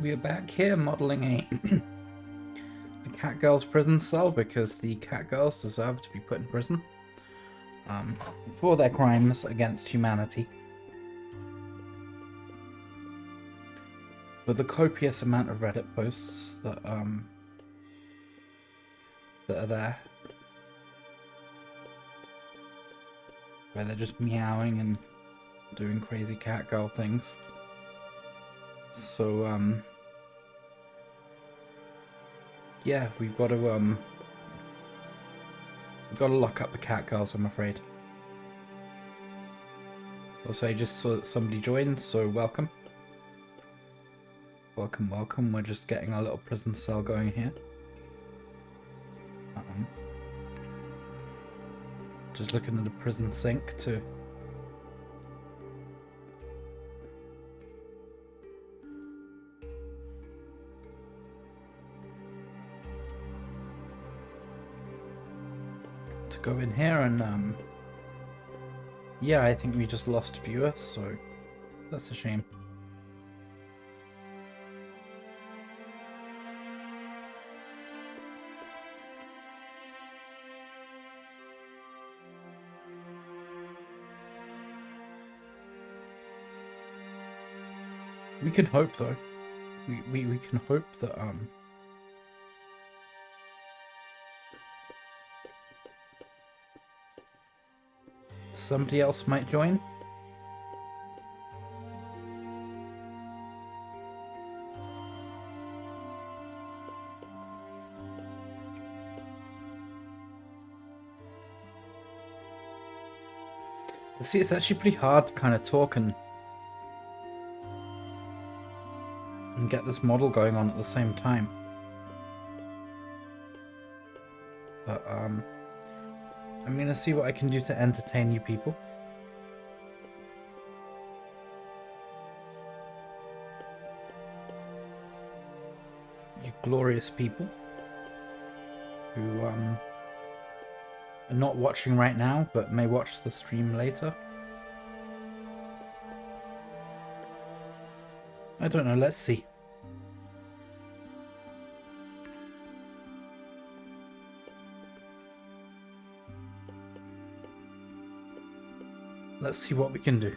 We are back here modelling a Catgirls prison cell because the Catgirls deserve to be put in prison for their crimes against humanity. For the copious amount of Reddit posts that are there, where they're just meowing and doing crazy Catgirl things. So yeah, we've got to lock up the Catgirls, I'm afraid. Also, I just saw that somebody joined, so welcome. Welcome. We're just getting our little prison cell going here. Just looking at the prison sink to go in here, and yeah, I think we just lost viewers, so that's a shame. We can hope, though. We can hope that somebody else might join. See, it's actually pretty hard to kind of talk and get this model going on at the same time. But I'm gonna see what I can do to entertain you people. You glorious people who are not watching right now but may watch the stream later. I don't know, let's see. Let's see what we can do.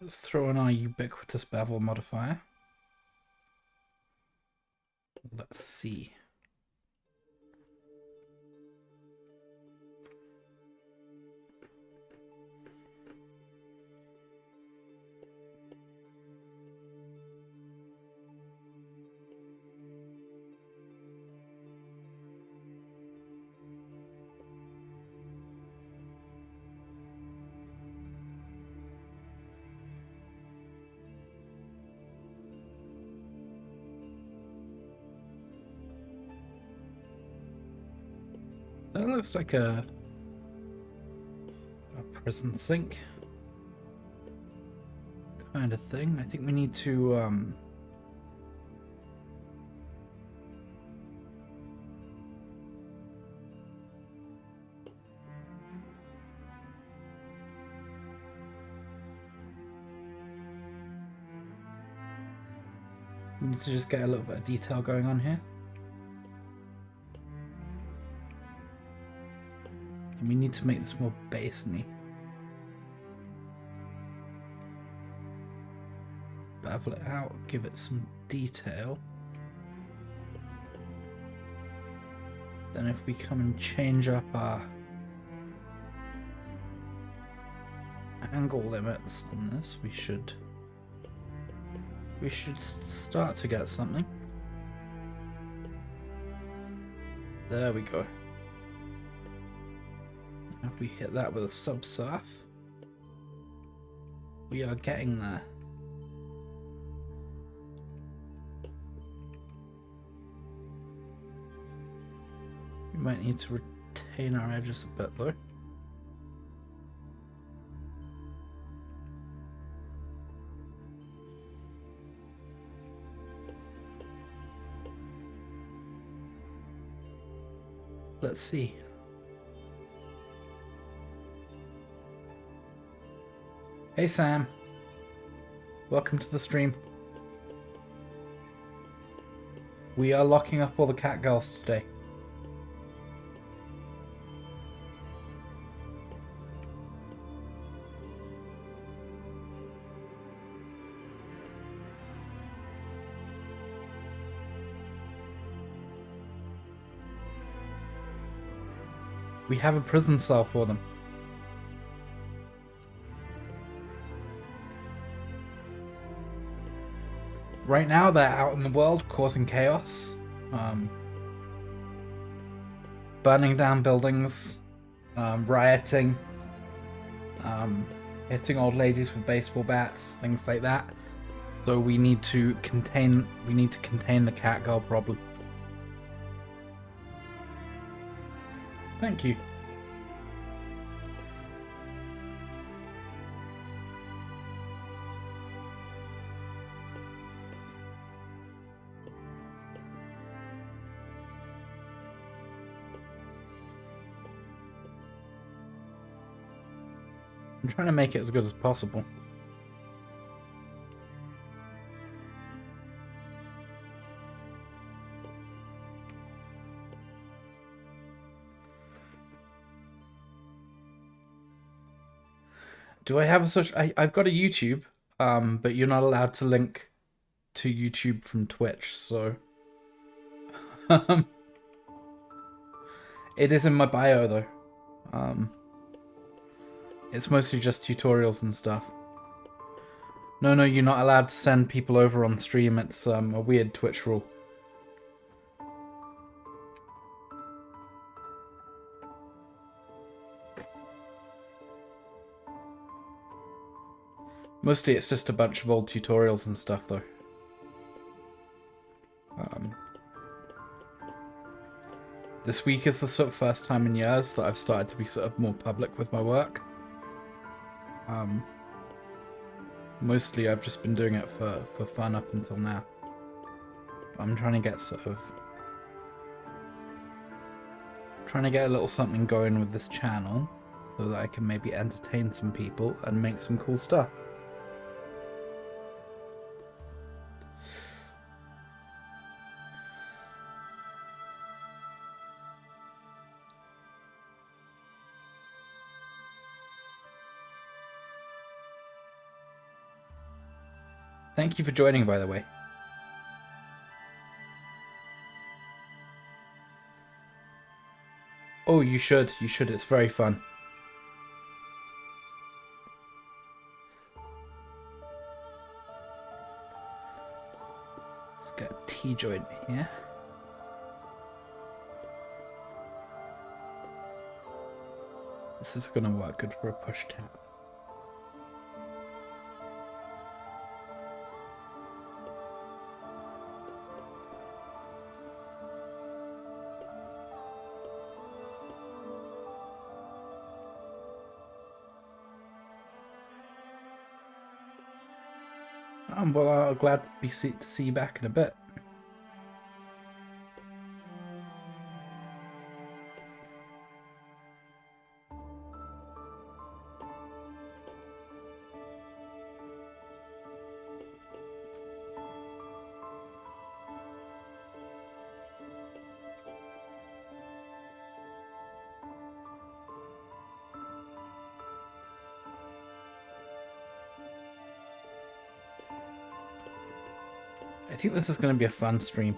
Let's throw in our ubiquitous bevel modifier. Let's see. That looks like a prison sink kind of thing. I think we need to just get a little bit of detail going on here. And we need to make this more basiny. Bevel it out, give it some detail. Then if we come and change up our angle limits on this, we should start to get something. There we go. If we hit that with a subsurf, we are getting there. We might need to retain our edges a bit though. Let's see. Hey Sam. Welcome to the stream. We are locking up all the cat girls today. We have a prison cell for them. Right now they're out in the world causing chaos. Burning down buildings, rioting, hitting old ladies with baseball bats, things like that. So we need to contain the cat girl problem. Thank you. I'm trying to make it as good as possible. Do I have a such? I've got a YouTube, but you're not allowed to link to YouTube from Twitch, so it is in my bio though. It's mostly just tutorials and stuff. No, you're not allowed to send people over on stream. It's a weird Twitch rule. Mostly it's just a bunch of old tutorials and stuff though. This week is the sort of first time in years that I've started to be sort of more public with my work. Mostly I've just been doing it for fun up until now. I'm trying to get a little something going with this channel so that I can maybe entertain some people and make some cool stuff. Thank you for joining, by the way. Oh, you should. You should. It's very fun. Let's get a T-joint here. This is going to work good for a push tab. Well, I'm glad to see you back in a bit. I think this is going to be a fun stream.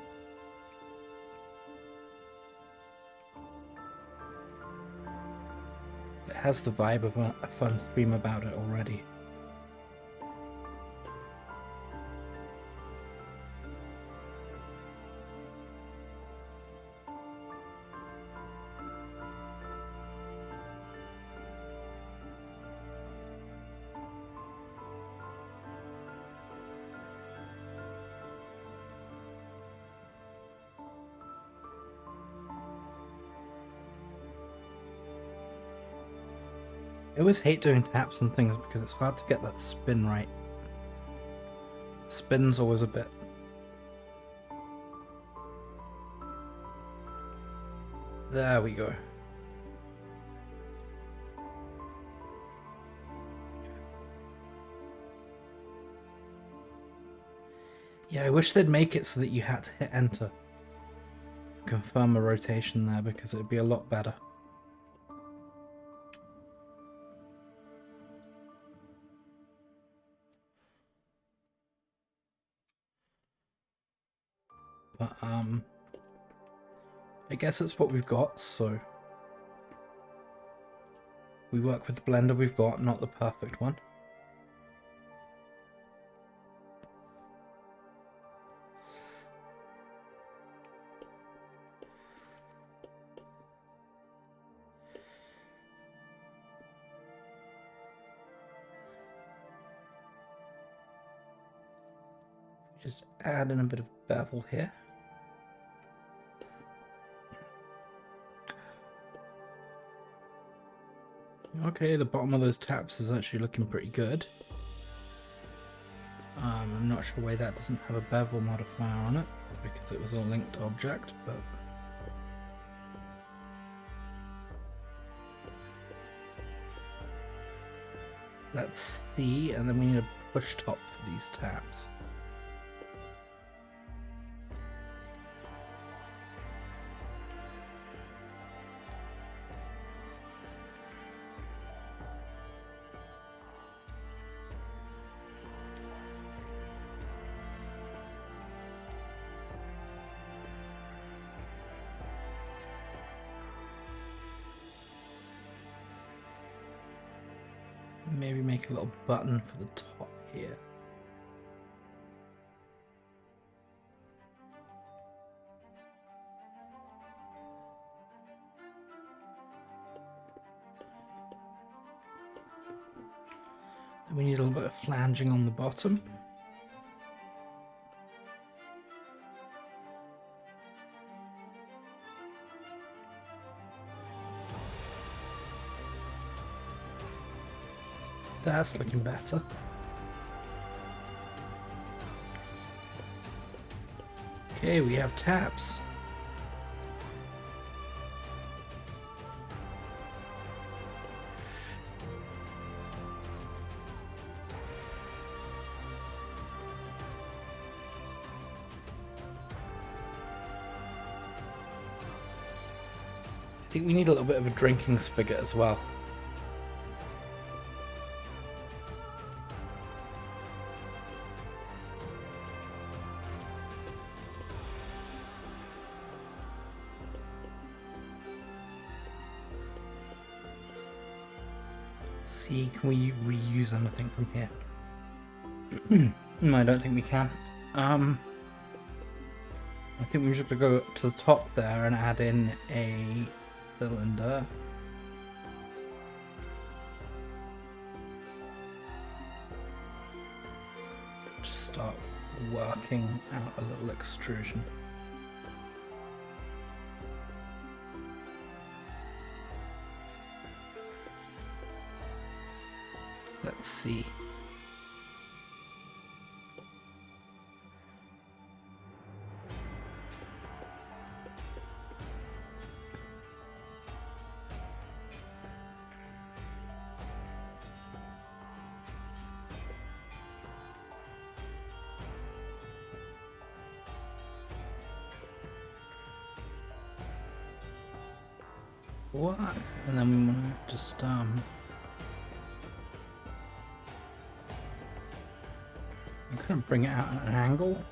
It has the vibe of a fun stream about it already. I always hate doing taps and things because it's hard to get that spin right. Spin's always a bit... There we go. Yeah, I wish they'd make it so that you had to hit enter to confirm a rotation there, because it would be a lot better. But I guess it's what we've got, so we work with the blender we've got, not the perfect one. Just add in a bit of bevel here. Okay, the bottom of those taps is actually looking pretty good. I'm not sure why that doesn't have a bevel modifier on it, because it was a linked object, but... Let's see, and then we need a push top for these taps. Maybe make a little button for the top here. Then we need a little bit of flanging on the bottom. That's looking better. Okay, we have taps. I think we need a little bit of a drinking spigot as well. See, can we reuse anything from here? No, I don't think we can. I think we just have to go to the top there and add in a cylinder. Just start working out a little extrusion. Let's see. What? And then we want to just I'm gonna bring it out at an angle.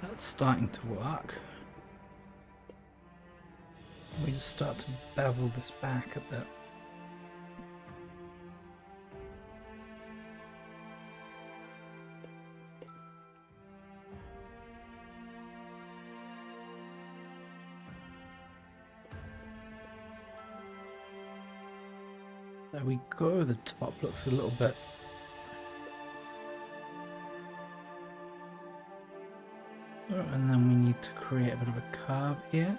That's starting to work. We just start to bevel this back a bit. There we go, the top looks a little bit and then we need to create a bit of a curve here.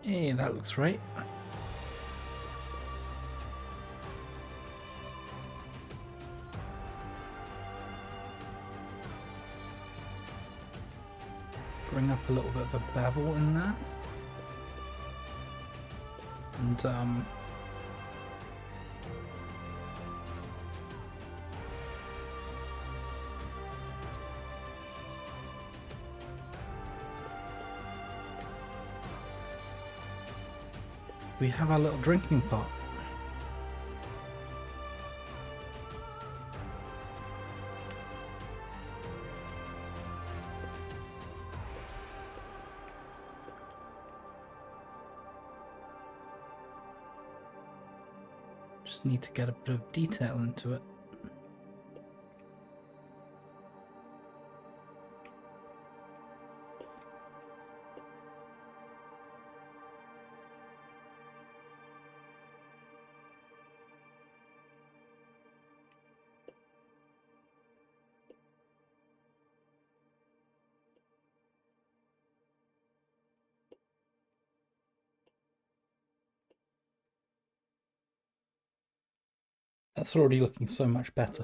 Hey, that looks right. Bring up a little bit of a bevel in there. And we have our little drinking pot. Just need to get a bit of detail into it. That's already looking so much better.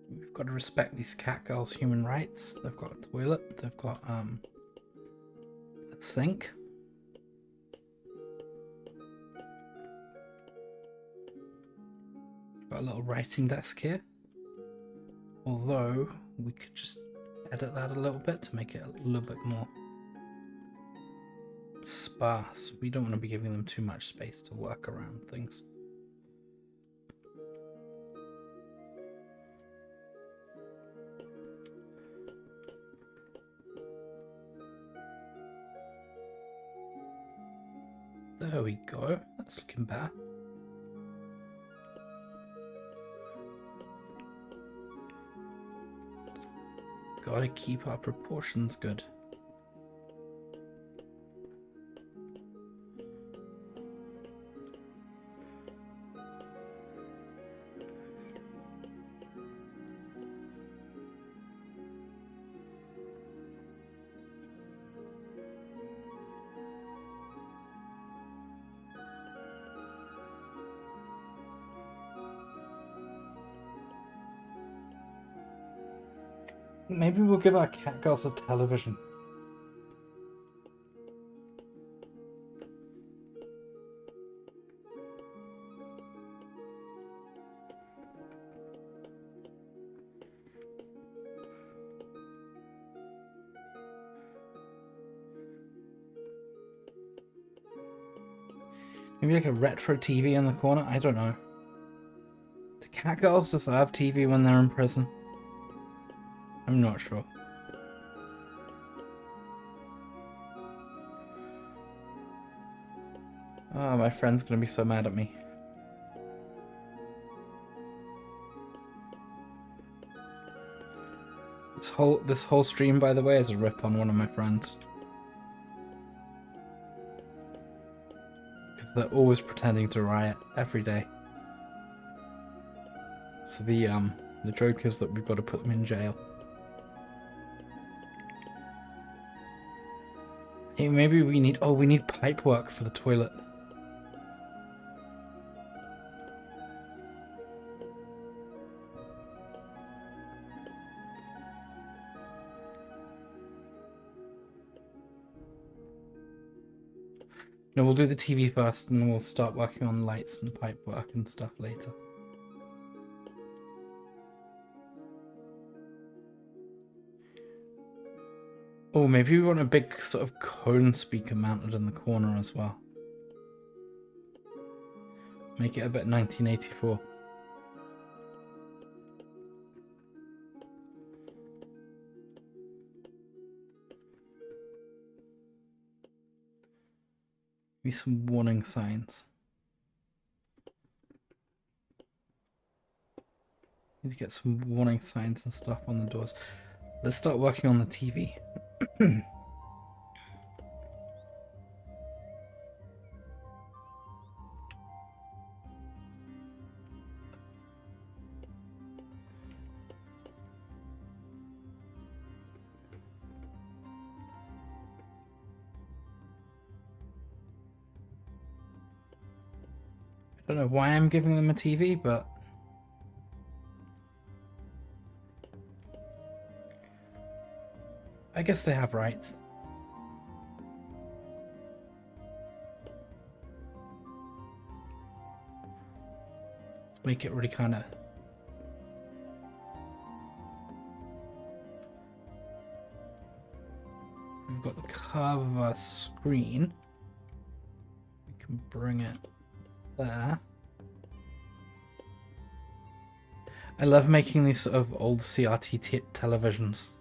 We've got to respect these cat girls' human rights. They've got a toilet, they've got a sink. Got a little writing desk here. Although we could just edit that a little bit to make it a little bit more sparse. We don't want to be giving them too much space to work around things. There we go. That's looking better. Just gotta keep our proportions good. Maybe we'll give our cat girls a television. Maybe like a retro TV in the corner? I don't know. Do cat girls deserve TV when they're in prison? I'm not sure. Oh, my friend's gonna be so mad at me. This whole stream, by the way, is a rip on one of my friends. Because they're always pretending to riot every day. So the joke is that we've got to put them in jail. Hey, maybe we need pipe work for the toilet. No, we'll do the TV first and then we'll start working on lights and pipe work and stuff later. Oh, maybe we want a big sort of cone speaker mounted in the corner as well. Make it a bit 1984. Maybe some warning signs. Need to get some warning signs and stuff on the doors. Let's start working on the TV. I don't know why I'm giving them a TV, but I guess they have rights. Let's make it really kind of... We've got the cover screen. We can bring it there. I love making these sort of old CRT televisions.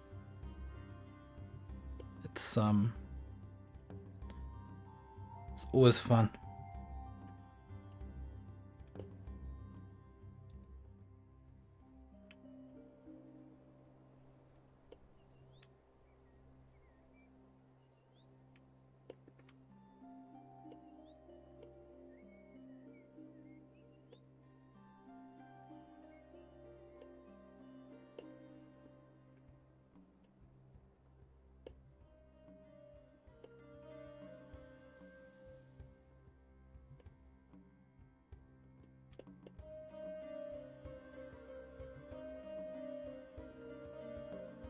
It's always fun.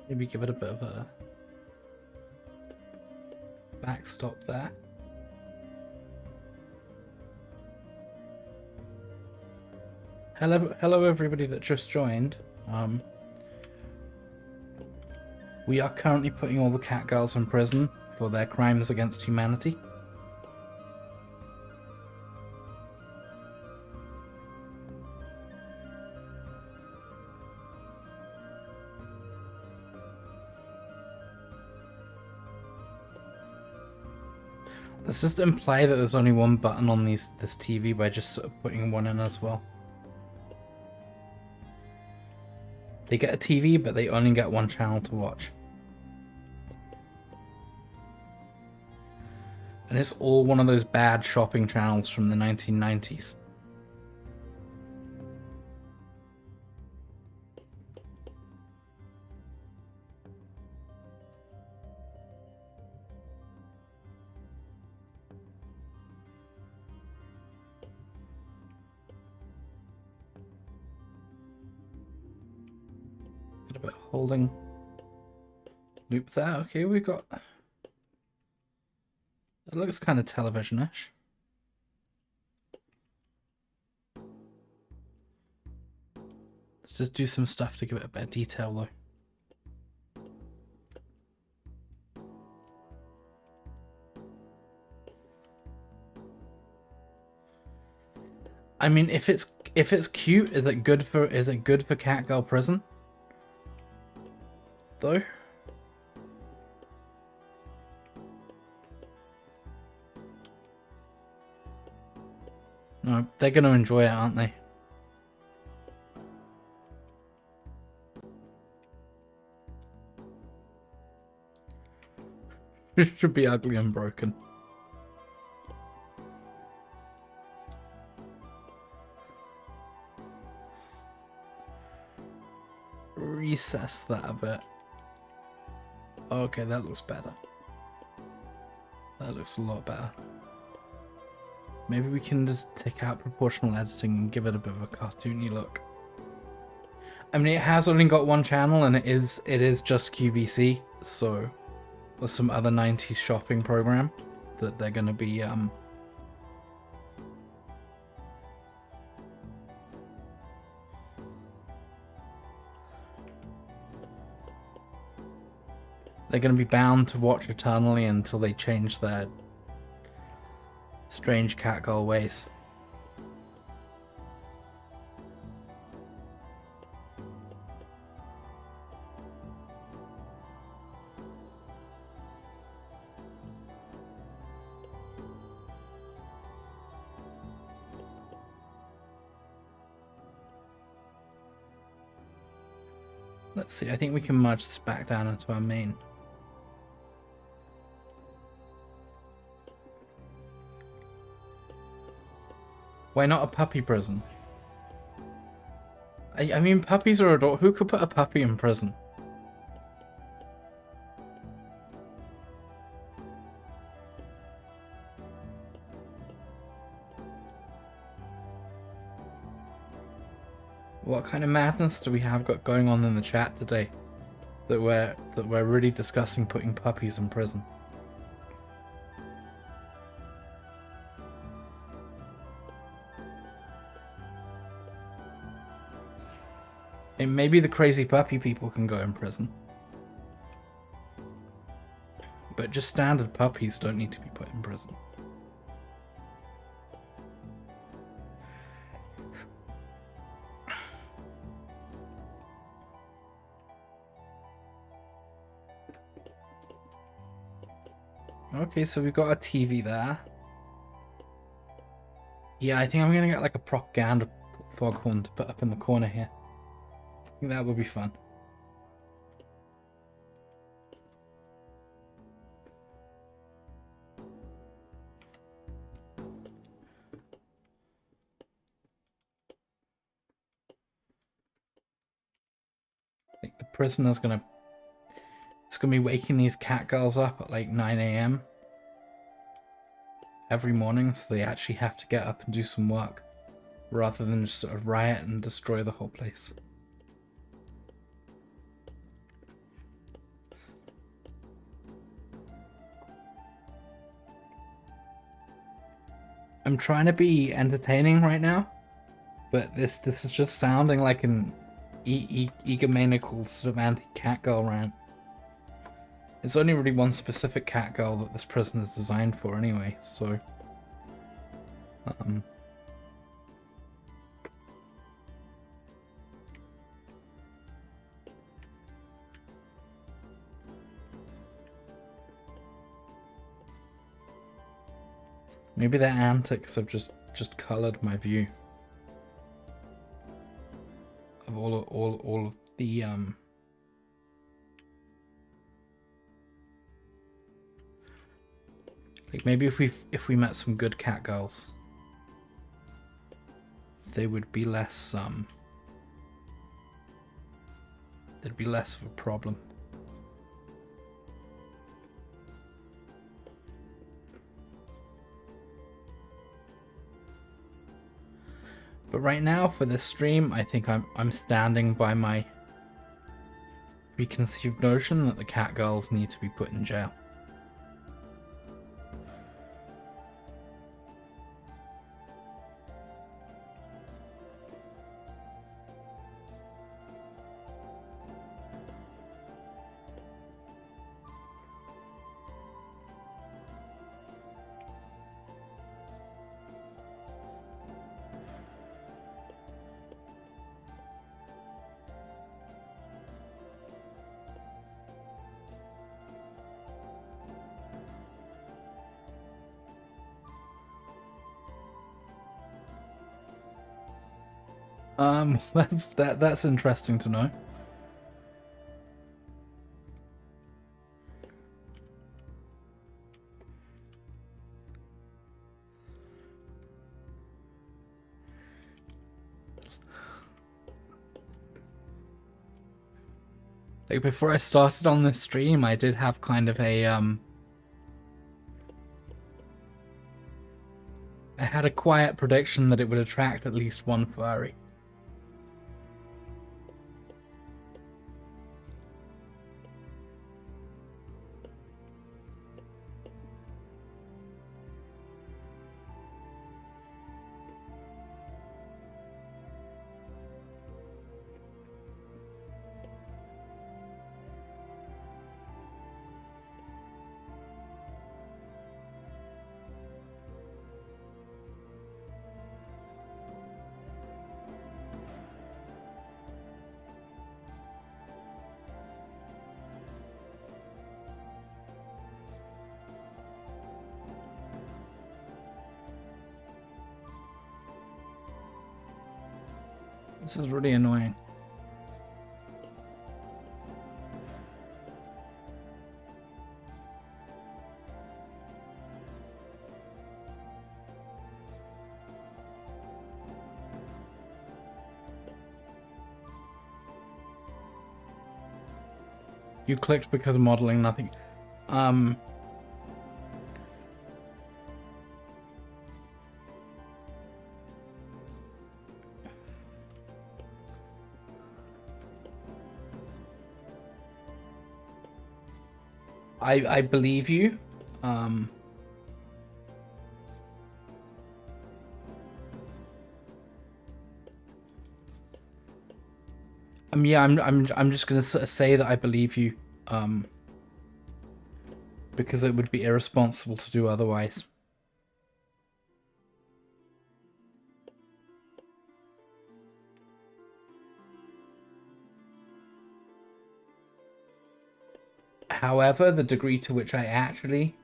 Maybe give it a bit of a backstop there. Hello everybody that just joined. We are currently putting all the cat girls in prison for their crimes against humanity. Let's just imply that there's only one button on this TV by just sort of putting one in as well. They get a TV, but they only get one channel to watch. And it's all one of those bad shopping channels from the 1990s. Got a bit of holding loop there. Okay, we got... It looks kind of television-ish. Let's just do some stuff to give it a bit of detail, though. I mean, if it's cute, is it good for Catgirl Prison? Though. No, they're going to enjoy it, aren't they? It should be ugly and broken. Recess that a bit. Okay, that looks better. That looks a lot better. Maybe we can just take out proportional editing and give it a bit of a cartoony look. I mean, it has only got one channel and it is just QVC, so there's some other 90s shopping program that they're going to be bound to watch eternally until they change their strange catgirl ways. Let's see, I think we can merge this back down into our main. Why not a puppy prison? I mean, puppies are adorable. Who could put a puppy in prison? What kind of madness do we have got going on in the chat today? That we're really discussing putting puppies in prison. And maybe the crazy puppy people can go in prison. But just standard puppies don't need to be put in prison. Okay, so we've got a TV there. Yeah, I think I'm gonna get like a propaganda foghorn to put up in the corner here. I think that would be fun. I think the prisoner's gonna... It's gonna be waking these cat girls up at like 9 AM every morning, so they actually have to get up and do some work rather than just sort of riot and destroy the whole place. I'm trying to be entertaining right now, but this is just sounding like an egomaniacal sort of anti-cat girl rant. It's only really one specific cat girl that this prison is designed for anyway, so... Maybe their antics have just coloured my view of all of the like maybe if we met some good cat girls, they would be less there'd be less of a problem. But right now, for this stream, I think I'm standing by my preconceived notion that the cat girls need to be put in jail. That's interesting to know. Like before I started on this stream, I did have kind of a I had a quiet prediction that it would attract at least one furry. This is really annoying. You clicked because of modeling, nothing. I believe you. Yeah, I'm just gonna say that I believe you. Because it would be irresponsible to do otherwise. However, the degree to which I actually...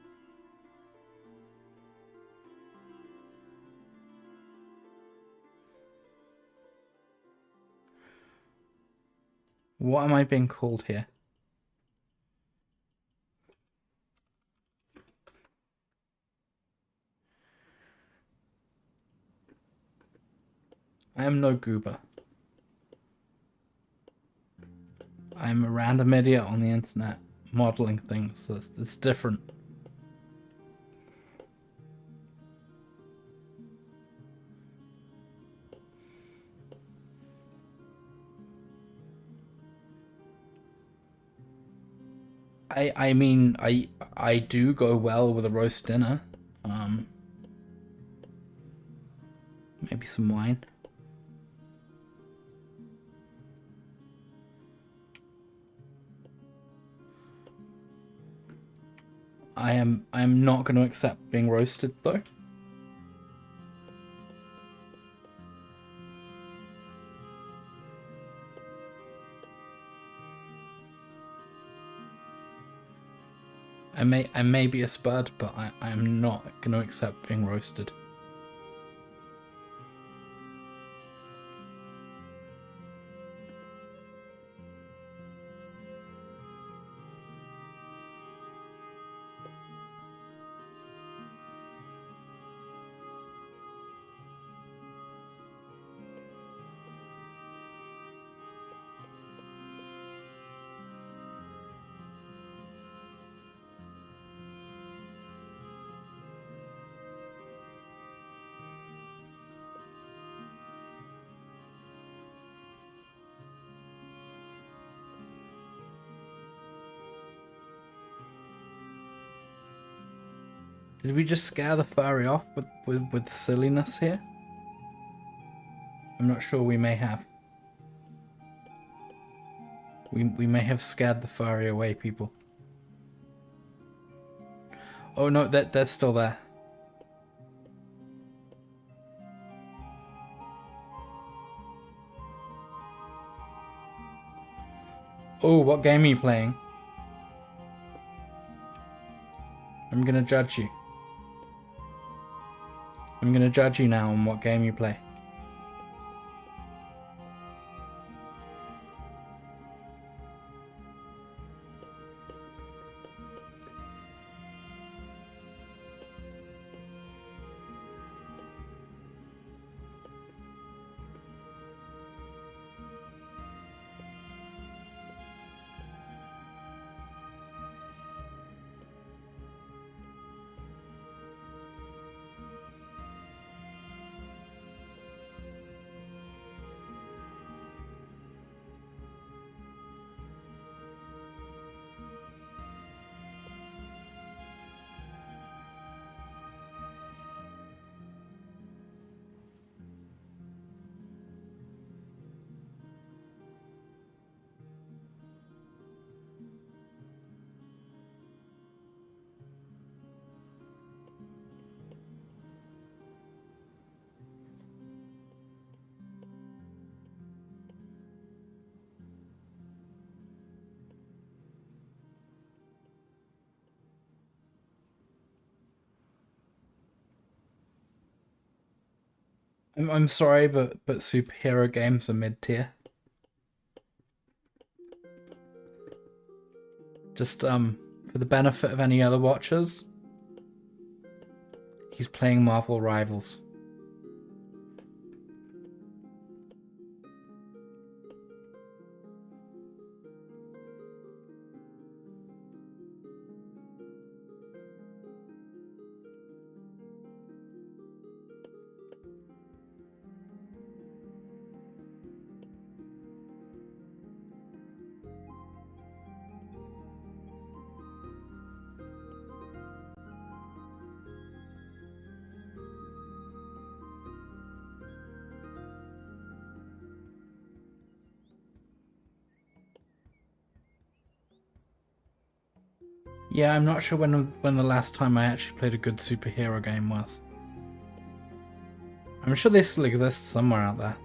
What am I being called here? I am no goober. I am a random idiot on the internet modeling things. It's different. I mean, I do go well with a roast dinner. Maybe some wine. I am not going to accept being roasted though. I may be a spud, but I'm not going to accept being roasted. Did we just scare the furry off with silliness here? I'm not sure. We may have. We may have scared the furry away, people. Oh no, they're still there. Oh, what game are you playing? I'm gonna judge you. I'm gonna judge you now on what game you play. I'm sorry, but superhero games are mid tier. Just for the benefit of any other watchers, he's playing Marvel Rivals. Yeah, I'm not sure when the last time I actually played a good superhero game was. I'm sure they still exist somewhere out there.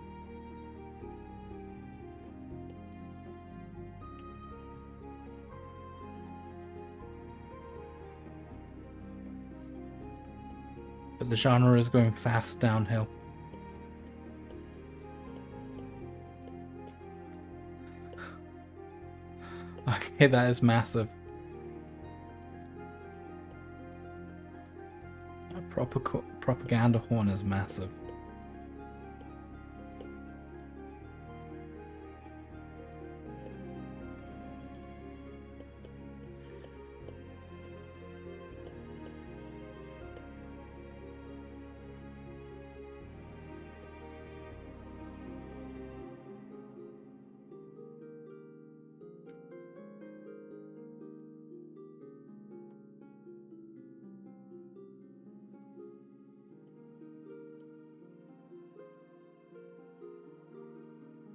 But the genre is going fast downhill. Okay, that is massive. A proper propaganda horn is massive.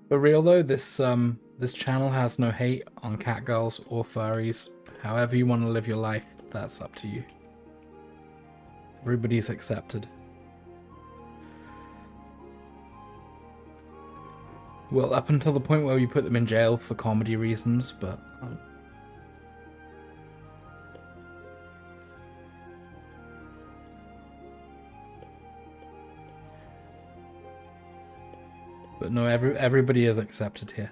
For real though, this channel has no hate on catgirls or furries. However you want to live your life, that's up to you. Everybody's accepted. Well, up until the point where we put them in jail for comedy reasons, but no, everybody is accepted here.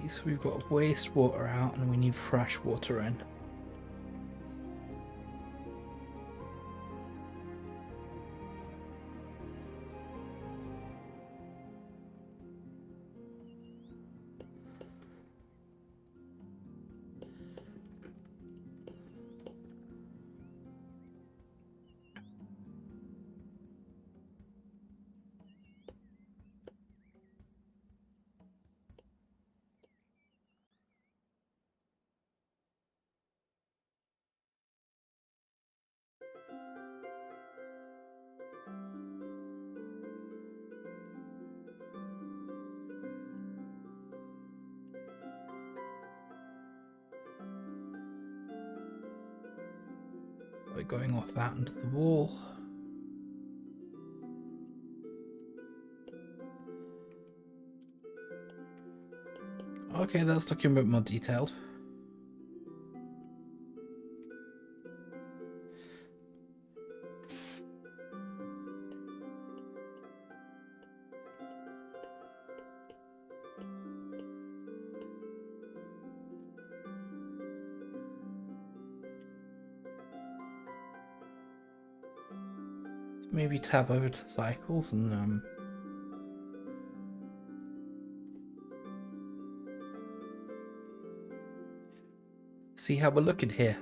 So we've got wastewater out and we need fresh water in. We're going off out into the wall. Okay, that's looking a bit more detailed. Maybe tab over to cycles and see how we're looking here.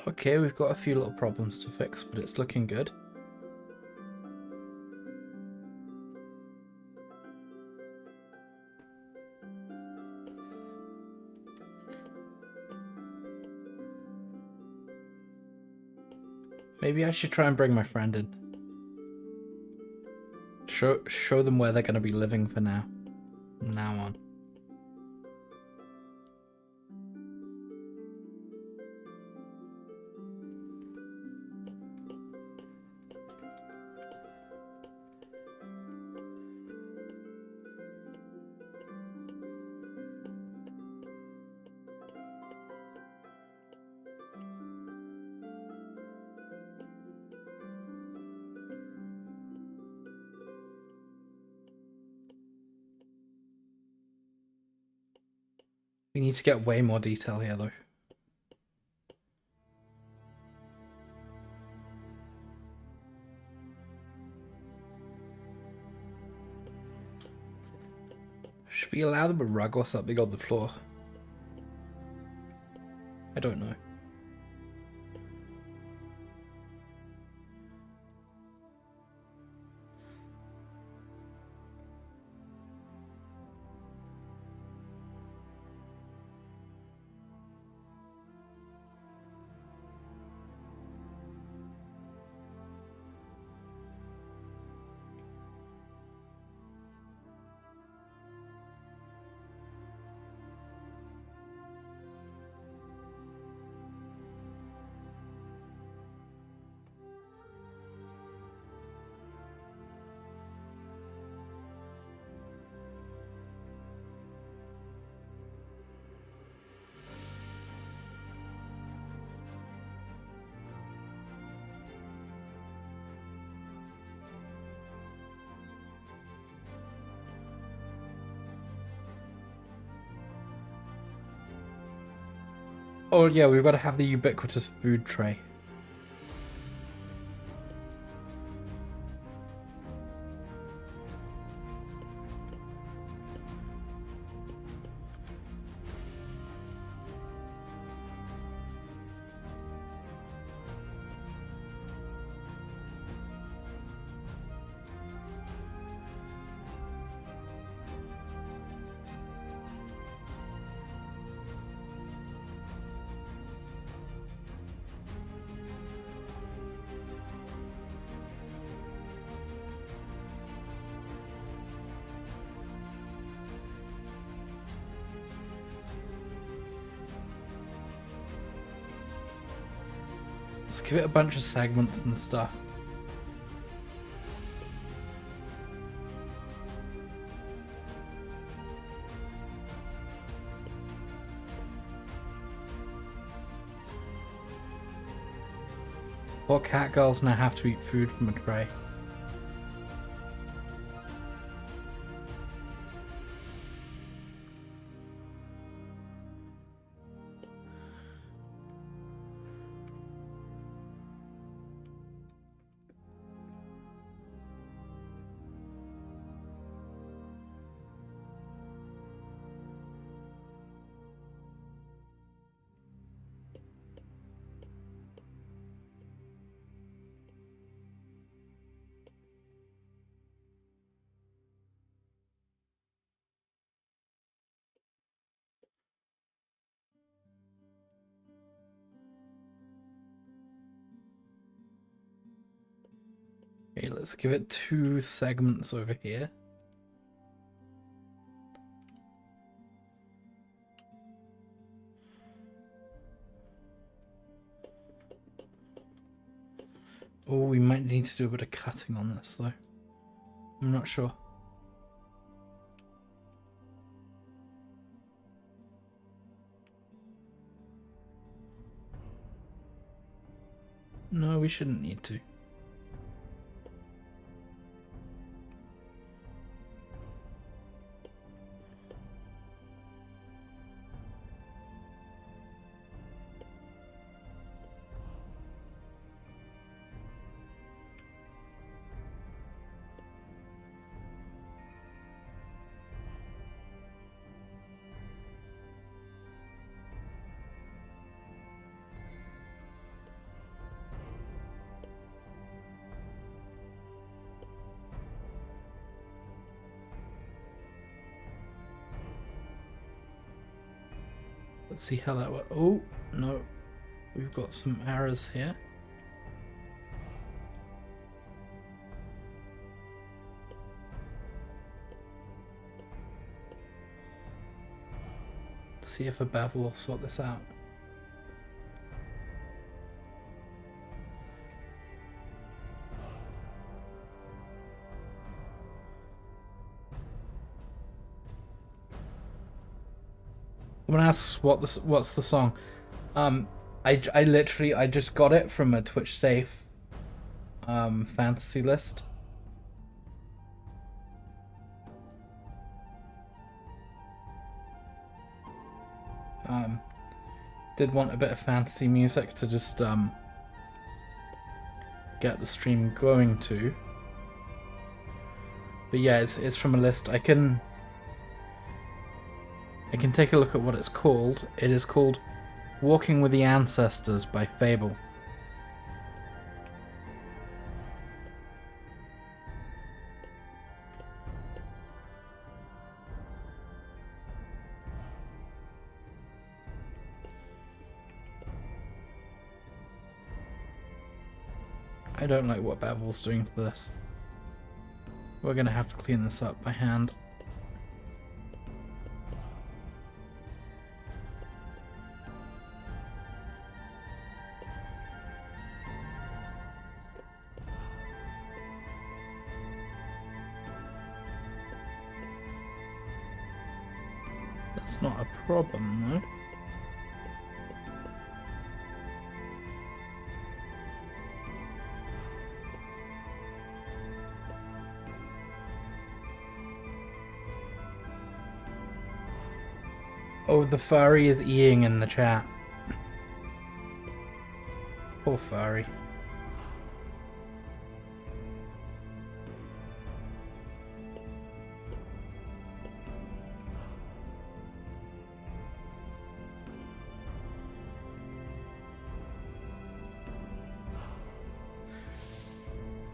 Okay, we've got a few little problems to fix, but it's looking good. Maybe I should try and bring my friend in. Show them where they're going to be living for now. From now on. We need to get way more detail here, though. Should we allow them a rug or something on the floor? I don't know. Oh yeah, we've got to have the ubiquitous food tray. Let's give it a bunch of segments and stuff. Poor cat girls now have to eat food from a tray. Okay, let's give it 2 segments over here. Oh, we might need to do a bit of cutting on this though. I'm not sure. No, we shouldn't need to. Let's see how that works. Oh, no. We've got some errors here. See if a bevel will sort this out. Someone asks what's the song. I literally just got it from a Twitch safe fantasy list. Did want a bit of fantasy music to just get the stream going to. But yeah, it's from a list. I can take a look at what it's called. It is called Walking with the Ancestors by Fable. I don't like what Bevel's doing to this. We're gonna have to clean this up by hand. That's not a problem, though. Oh, the furry is eeing in the chat. Poor furry.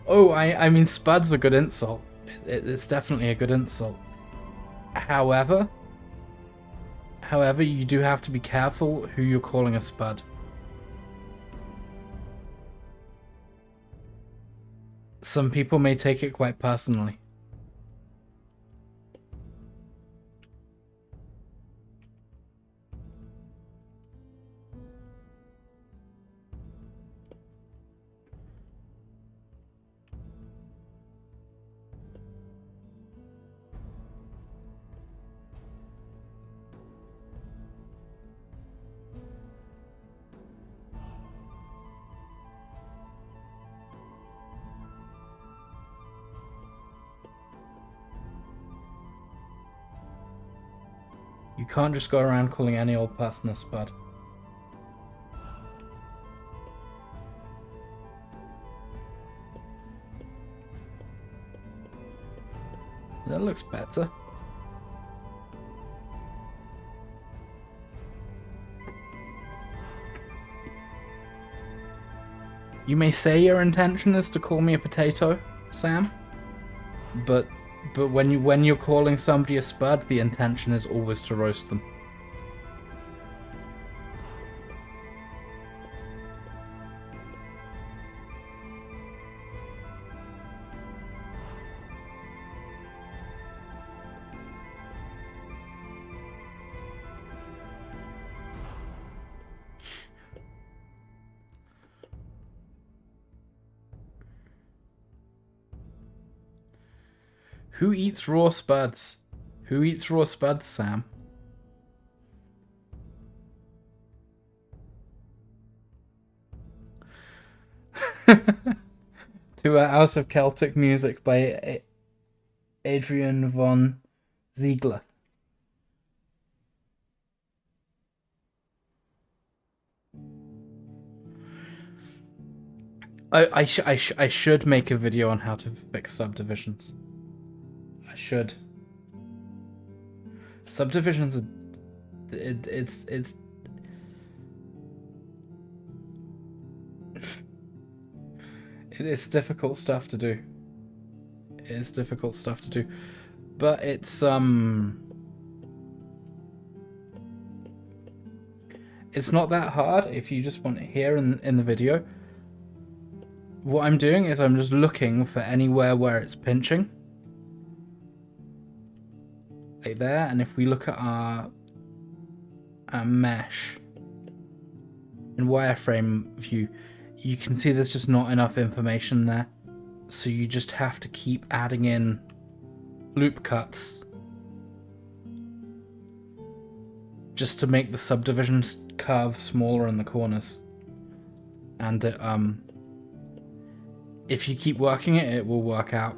Oh, I mean, Spud's a good insult. It's definitely a good insult. However, you do have to be careful who you're calling a Spud. Some people may take it quite personally. You can't just go around calling any old person a Spud. That looks better. You may say your intention is to call me a potato, Sam, but when you're calling somebody a Spud, the intention is always to roast them. Who eats raw spuds? Who eats raw spuds, Sam? To House of Celtic Music by Adrian von Ziegler. I should make a video on how to fix subdivisions. I should. Subdivisions are... It's it's difficult stuff to do. It's difficult stuff to do. But it's not that hard if you just want it here in the video. What I'm doing is I'm just looking for anywhere where it's pinching. Like there, and if we look at our mesh in wireframe view, you can see there's just not enough information there. So you just have to keep adding in loop cuts just to make the subdivisions curve smaller in the corners. And it, if you keep working it, it will work out.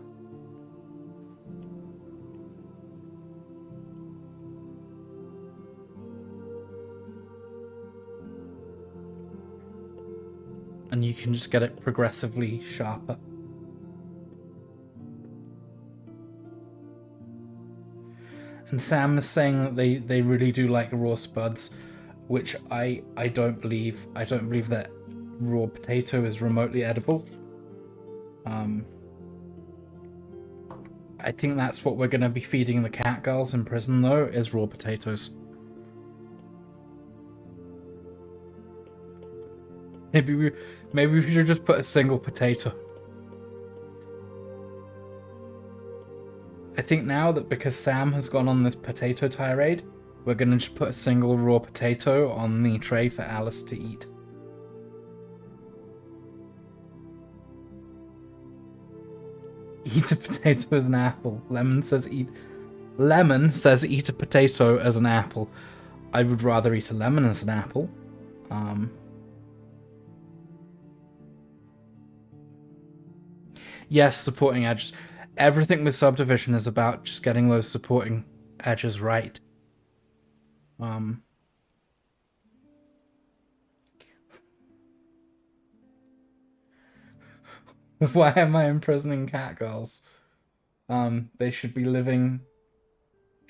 and you can just get it progressively sharper. And Sam is saying that they really do like raw spuds, which I don't believe. I don't believe that raw potato is remotely edible. I think that's what we're going to be feeding the cat girls in prison, though, is raw potatoes. Maybe we should just put a single potato. I think now that because Sam has gone on this potato tirade, we're going to just put a single raw potato on the tray for Alice to eat. Eat a potato as an apple. Lemon says eat a potato as an apple. I would rather eat a lemon as an apple. Yes, supporting edges. Everything with Subdivision is about just getting those supporting edges right. Why am I imprisoning cat girls? They should be living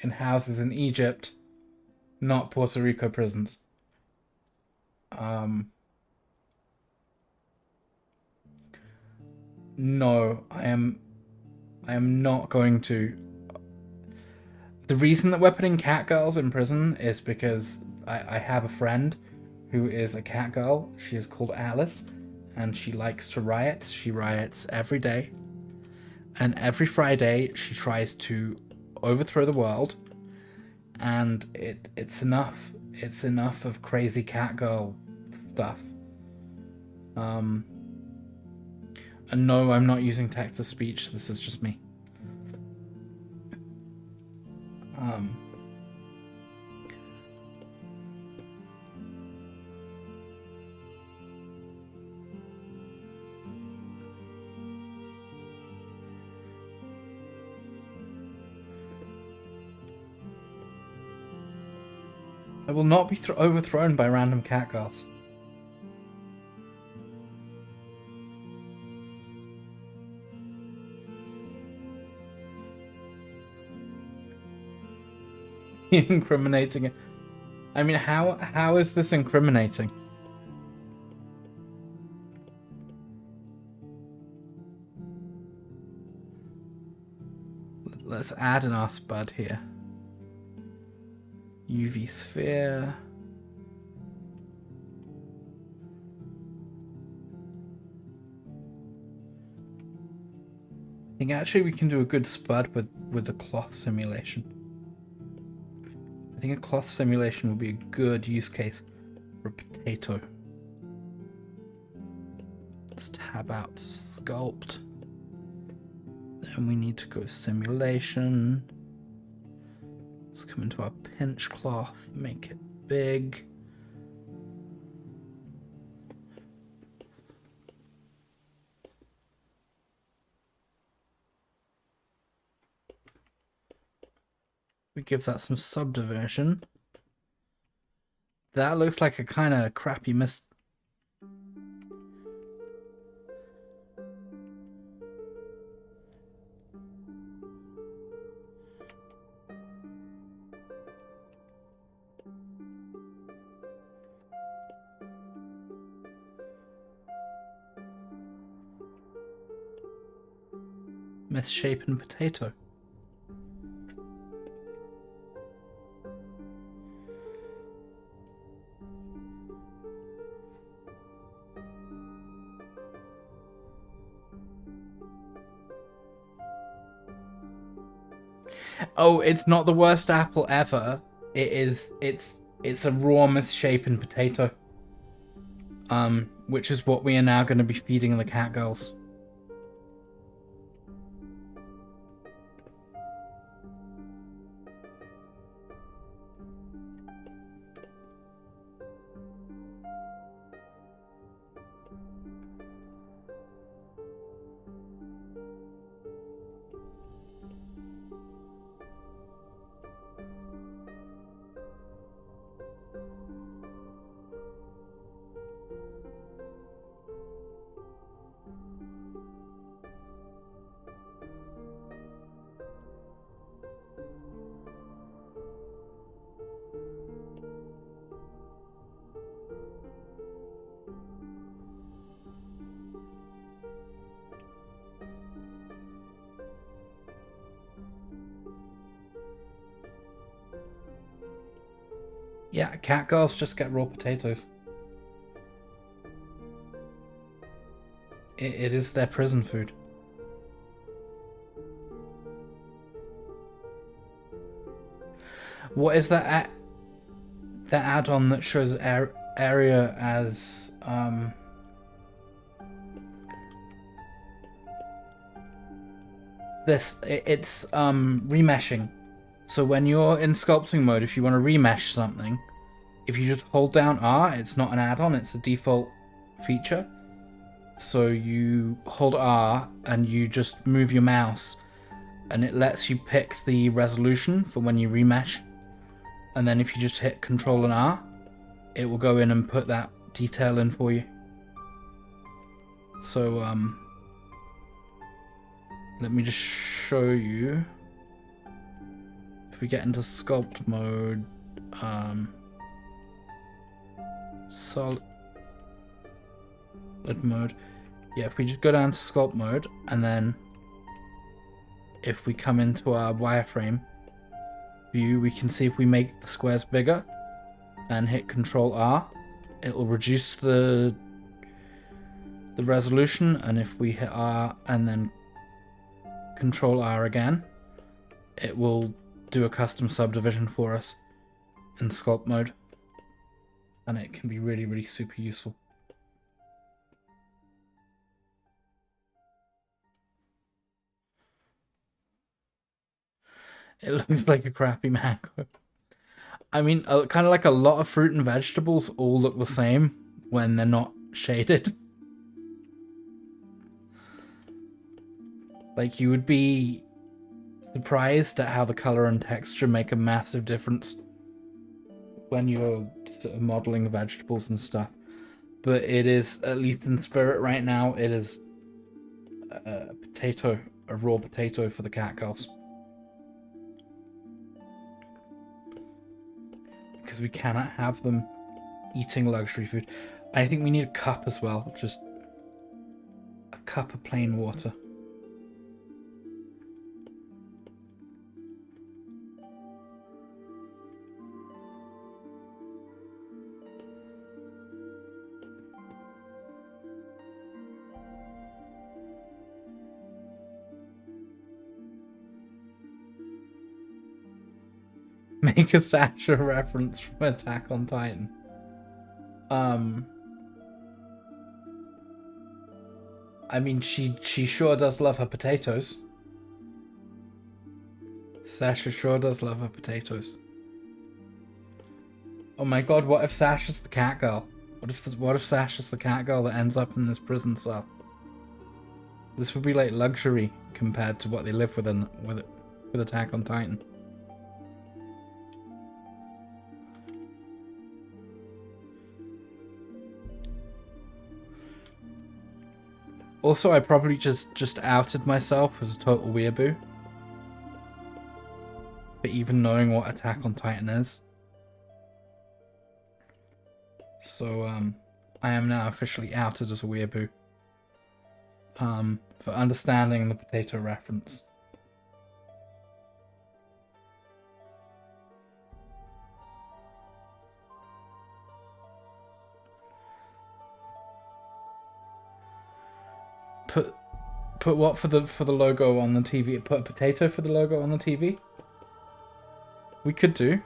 in houses in Egypt, not Puerto Rico prisons. No, I am not going to. The reason that we're putting cat girls in prison is because I have a friend who is a cat girl. She is called Alice, and she likes to riot. She riots every day. And every Friday, she tries to overthrow the world. And it's enough. It's enough of crazy cat girl stuff. And no, I'm not using text to speech. This is just me. I will not be overthrown by random cat girls. Incriminating it. I mean, how is this incriminating? Let's add an spud here. UV sphere. I think actually we can do a good spud with the cloth simulation. I think a cloth simulation would be a good use case for a potato. Let's tab out to sculpt. Then we need to go simulation. Let's come into our pinch cloth, make it big. We give that some subdivision. That looks like a kind of crappy misshapen potato. Oh, it's not the worst apple ever. It's a raw misshapen potato. Which is what we are now going to be feeding the cat girls. Yeah, cat girls just get raw potatoes. It is their prison food. What is that that add-on that shows area as it's remeshing. So when you're in sculpting mode, if you want to remesh something, if you just hold down R, it's not an add-on, it's a default feature. So you hold R and you just move your mouse and it lets you pick the resolution for when you remesh. And then if you just hit Control and R, it will go in and put that detail in for you. So let me just show you. If we get into sculpt mode, solid mode, yeah, if we just go down to sculpt mode and then if we come into our wireframe view, we can see if we make the squares bigger and hit Control R, it will reduce the resolution, and if we hit R and then Control R again, it will do a custom subdivision for us in sculpt mode, and it can be really, really super useful. It looks like a crappy mango. I mean, kind of like a lot of fruit and vegetables all look the same when they're not shaded. Like, you would be surprised at how the color and texture make a massive difference when you're sort of modeling vegetables and stuff. But it is, at least in spirit right now, it is a potato, a raw potato for the catgirls. Because we cannot have them eating luxury food. I think we need a cup as well, just a cup of plain water. Make a Sasha reference from Attack on Titan. I mean, she sure does love her potatoes. Sasha sure does love her potatoes. Oh my god, what if Sasha's the cat girl? What if Sasha's the cat girl that ends up in this prison cell? This would be like luxury compared to what they live with Attack on Titan. Also, I probably just outed myself as a total weeaboo for even knowing what Attack on Titan is. So, I am now officially outed as a weeaboo. For understanding the potato reference. Put what for the logo on the TV? Put a potato for the logo on the TV? We could do.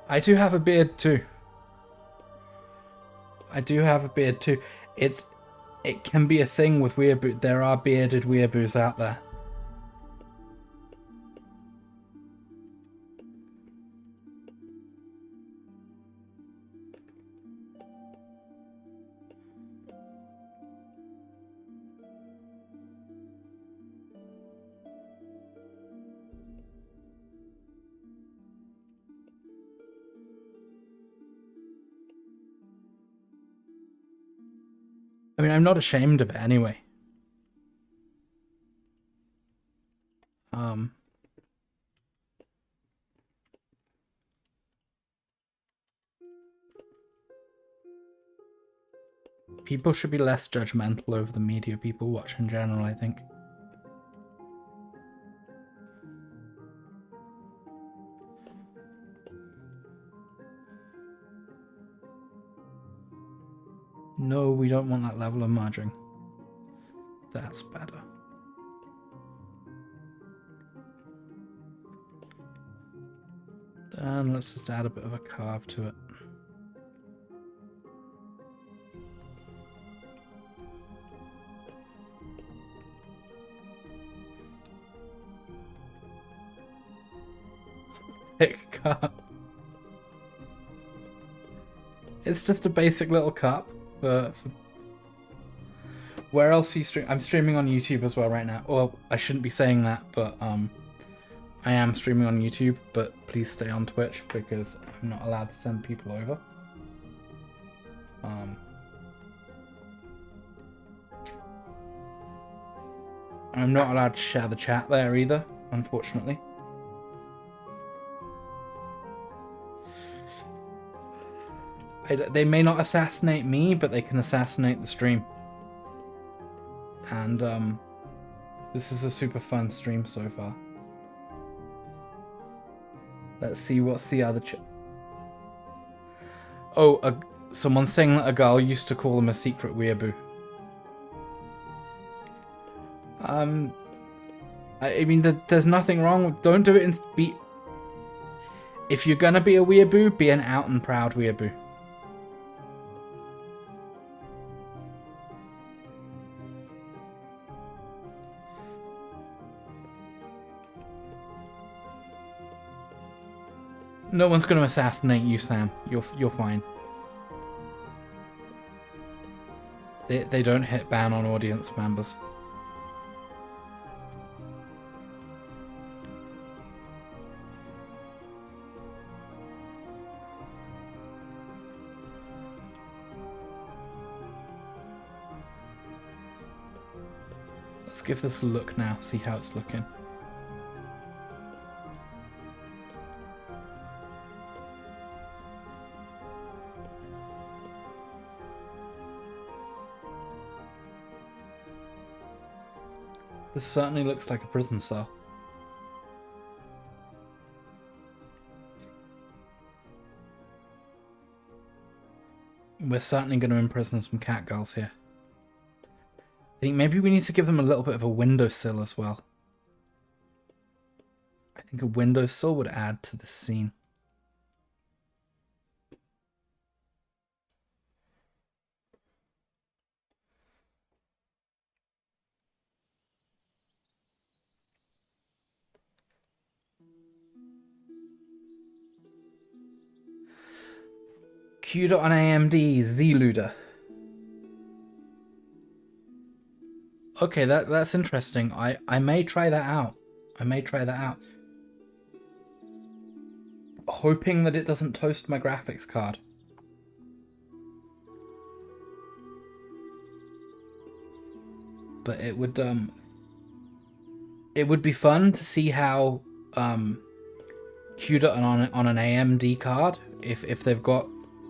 I do have a beard too. I do have a beard too. It can be a thing with weeaboo. There are bearded weeaboos out there. I mean, I'm not ashamed of it anyway. People should be less judgmental over the media people watch in general, I think. No, we don't want that level of merging. That's better. Then let's just add a bit of a carve to it. Pick cup. It's just a basic little cup for... Where else are you stream? I'm streaming on YouTube as well right now. Well, I shouldn't be saying that, but I am streaming on YouTube, but please stay on Twitch because I'm not allowed to send people over. I'm not allowed to share the chat there either, unfortunately. They may not assassinate me, but they can assassinate the stream. And this is a super fun stream so far. Let's see what's the other someone's saying that a girl used to call him a secret weeaboo. I mean, there's nothing wrong with... Don't do it and be... If you're gonna be a weeaboo, be an out and proud weeaboo. No one's going to assassinate you, Sam. You're fine. They don't hit ban on audience members. Let's give this a look now, see how it's looking. This certainly looks like a prison cell. We're certainly going to imprison some cat girls here. I think maybe we need to give them a little bit of a windowsill as well. I think a windowsill would add to the scene. Q on AMD, Z-Luder. Okay, that's interesting. I may try that out. Hoping that it doesn't toast my graphics card. But it would be fun to see how Q on an AMD card, if they've got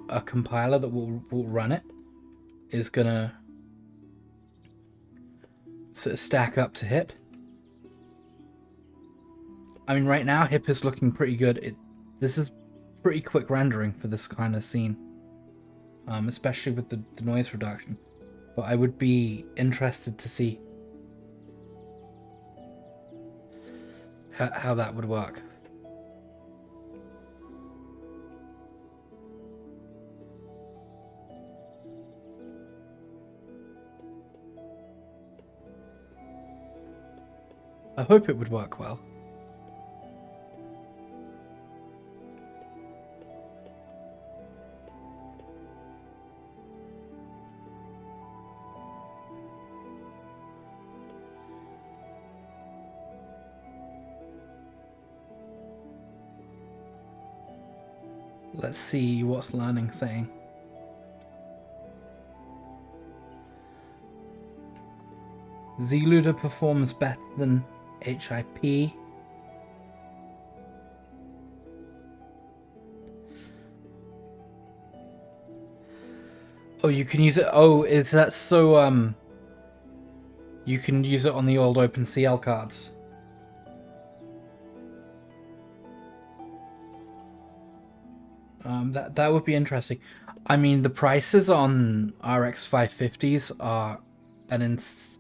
a compiler that will run it, is gonna sort of stack up to HIP. I mean, right now HIP is looking pretty good. This is pretty quick rendering for this kind of scene, especially with the noise reduction. But I would be interested to see how that would work. I hope it would work well. Let's see what's learning saying. Z-Luder performs better than HIP. Oh, you can use it. Oh, is that so? You can use it on the old OpenCL cards. That would be interesting. I mean, the prices on RX 550s are RX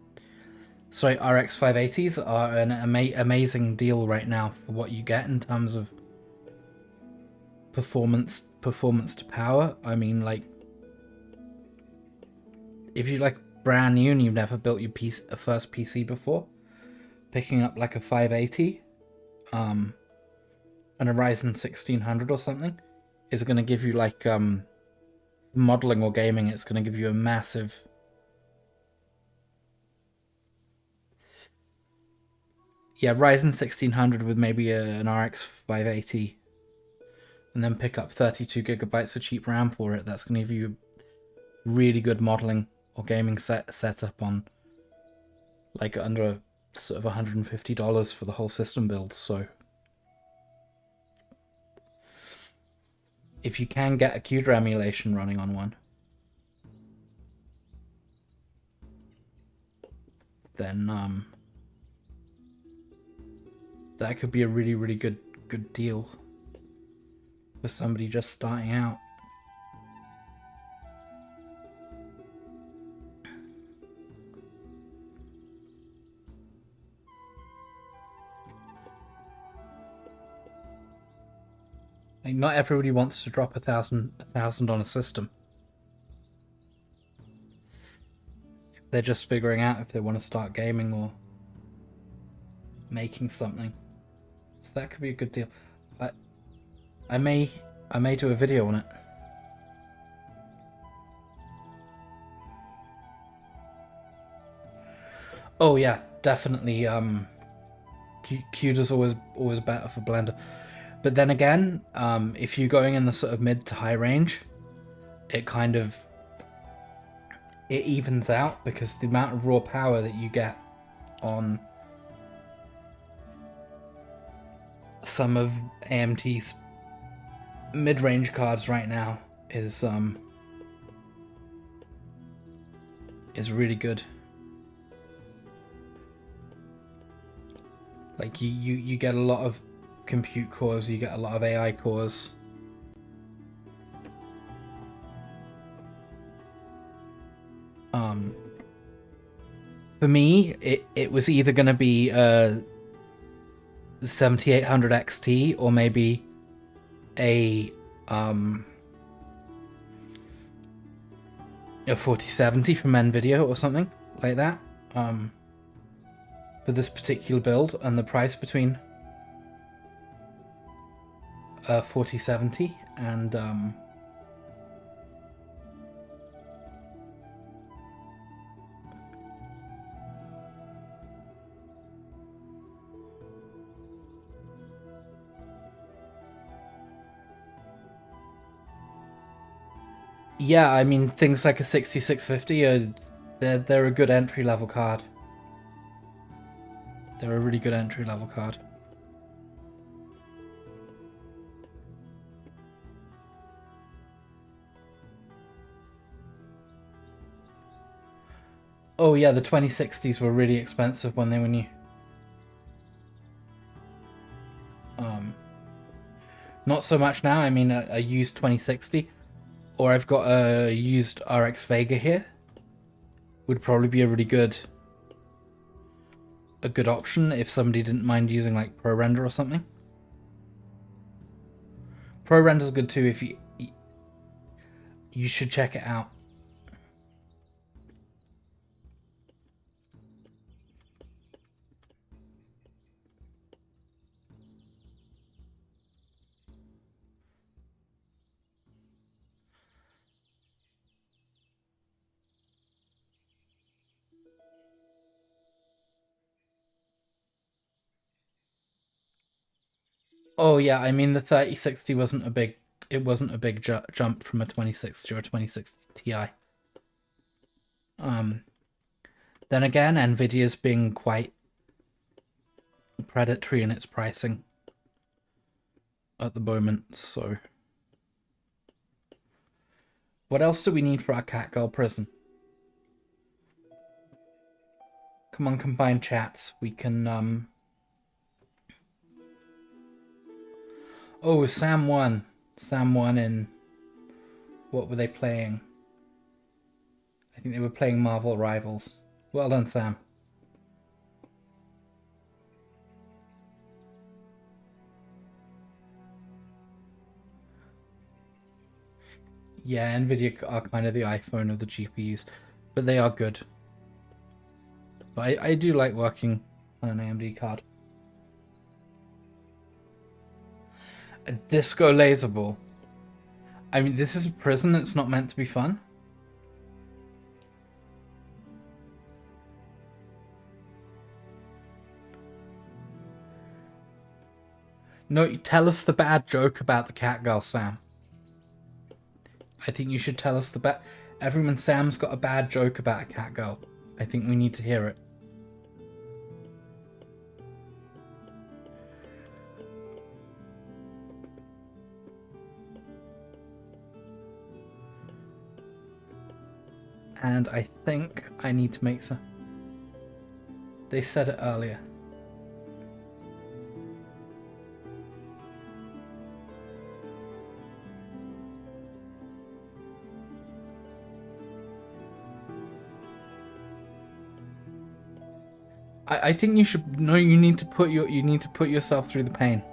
580s are an amazing deal right now for what you get in terms of performance to power. I mean, like, if you like brand new and you've never built your first PC before, picking up like a 580, and a Ryzen 1600 or something is going to give you like modeling or gaming. It's going to give you a massive. Yeah, Ryzen 1600 with maybe an RX 580, and then pick up 32 gigabytes of cheap RAM for it. That's going to give you really good modeling or gaming setup on like under sort of $150 for the whole system build. So if you can get a CUDA emulation running on one, then that could be a really good deal for somebody just starting out. Like, not everybody wants to drop a thousand on a system. They're just figuring out if they want to start gaming or making something. So that could be a good deal. I may do a video on it. Oh yeah, definitely. CUDA's always better for Blender. But then again, if you're going in the sort of mid to high range, it evens out, because the amount of raw power that you get on some of AMD's mid-range cards right now is really good. Like you get a lot of compute cores, you get a lot of AI cores. For me, it was either going to be 7800 XT or maybe a 4070 from NVIDIA or something like that, for this particular build, and the price between 4070 and yeah, I mean, things like a 6650 are they're a good entry level card. They're a really good entry level card. Oh yeah, the 2060s were really expensive when they were new. Not so much now. I mean, a used 2060, or I've got a used RX Vega here, would probably be a really good option if somebody didn't mind using like ProRender or something. ProRender's good too. If you should check it out. Oh yeah, I mean, the 3060 wasn't a big jump from a 2060 or a 2060 Ti. Then again, Nvidia's being quite predatory in its pricing at the moment, so What else do we need for our Catgirl prison? Come on, combine chats. We can, Oh, Sam won. Sam won in... What were they playing? I think they were playing Marvel Rivals. Well done, Sam. Yeah, Nvidia are kind of the iPhone of the GPUs, but they are good. But I do like working on an AMD card. A disco laser ball. I mean, this is a prison. It's not meant to be fun. No, tell us the bad joke about the Catgirl, Sam. I think you should tell us the bad... Everyone, Sam's got a bad joke about a Catgirl. I think we need to hear it. And I think I need to make some... They said it earlier. I think you should... No, you need to put yourself through the pain.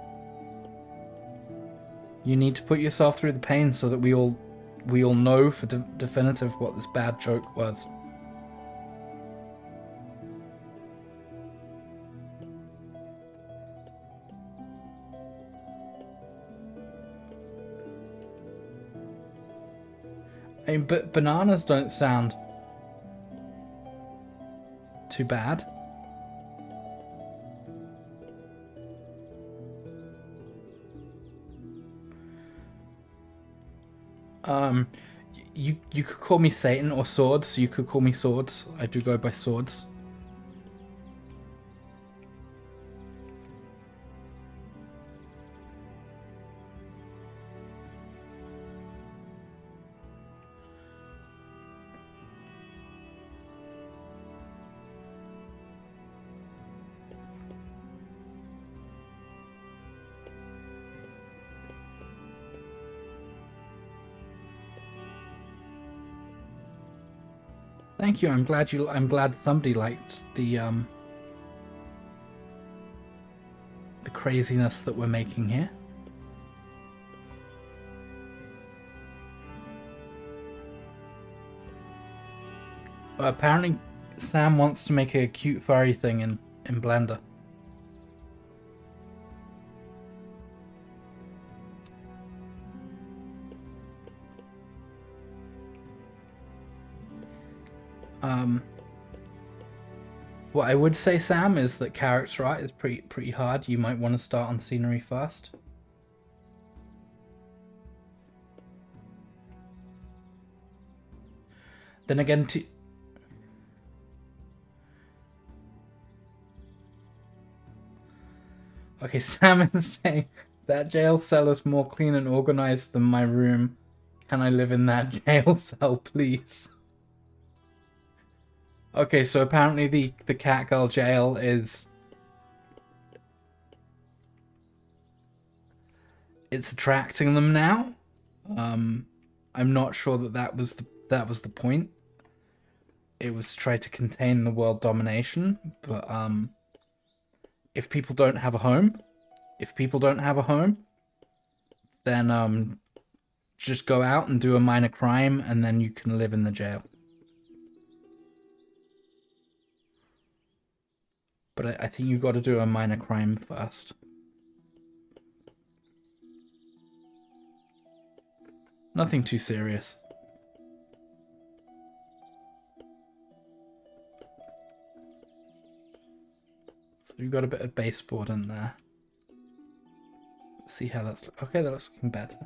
You need to put yourself through the pain so that we all know for definitive what this bad joke was. I mean, but bananas don't sound too bad. You could call me Satan or Swords. You could call me Swords. I do go by Swords. Thank you. I'm glad somebody liked the craziness that we're making here. But apparently, Sam wants to make a cute furry thing in Blender. What I would say, Sam, is that character art is pretty hard. You might want to start on scenery first. Then again, okay, Sam is saying that jail cell is more clean and organized than my room. Can I live in that jail cell, please? Okay, so apparently the Catgirl jail is... It's attracting them now. I'm not sure that was the point. It was to try to contain the world domination, but if people don't have a home, then just go out and do a minor crime, and then you can live in the jail. But I think you've got to do a minor crime first. Nothing too serious. So we've got a bit of baseboard in there. Let's see how that's... Okay, that looks looking better.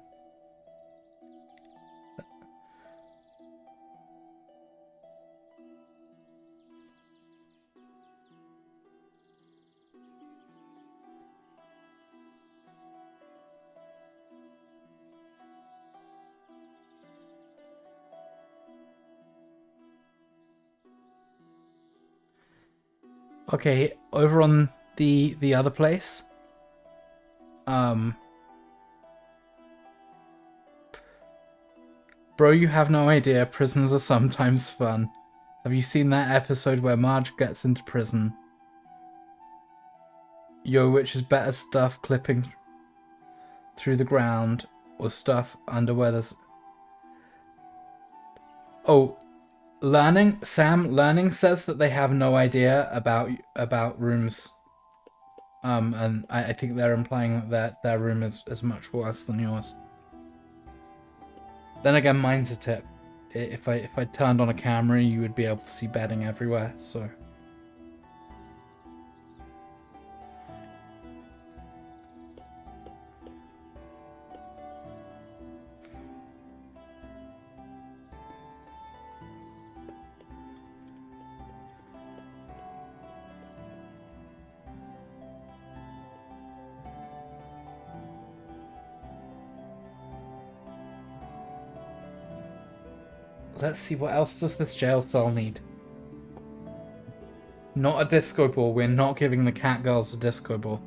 Okay, over on the other place. Bro, you have no idea. Prisons are sometimes fun. Have you seen that episode where Marge gets into prison? Yo, which is better stuff clipping through the ground or stuff under where there's... Oh, Learning says that they have no idea about rooms. And I think they're implying that their room is much worse than yours. Then again, mine's a tip. If I turned on a camera, you would be able to see bedding everywhere, so... Let's see, what else does this jail cell need? Not a disco ball. We're not giving the cat girls a disco ball.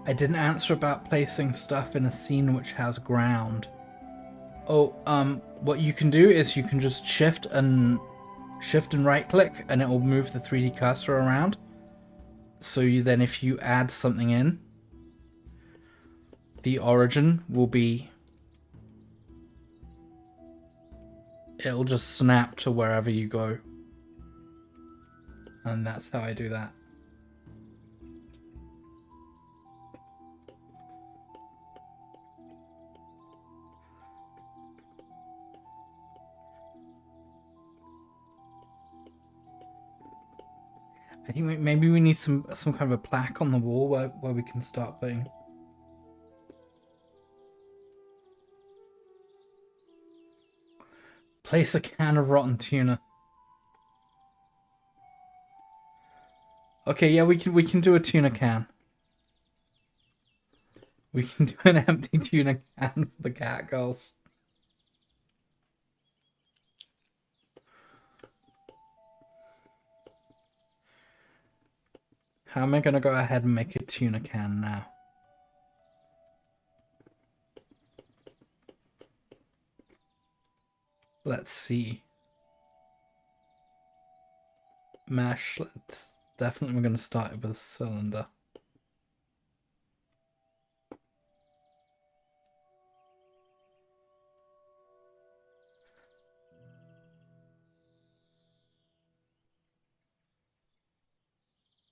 I didn't answer about placing stuff in a scene which has ground. Oh, what you can do is you can just shift and right click and it will move the 3D cursor around. So then if you add something in, the origin will be... It'll just snap to wherever you go. And that's how I do that. I think maybe we need some kind of a plaque on the wall where we can start putting... Place a can of rotten tuna. Okay, yeah, we can do a tuna can. We can do an empty tuna can for the cat girls. How am I going to go ahead and make a tuna can now? Let's see. Mesh, let's... Definitely we're going to start it with a cylinder.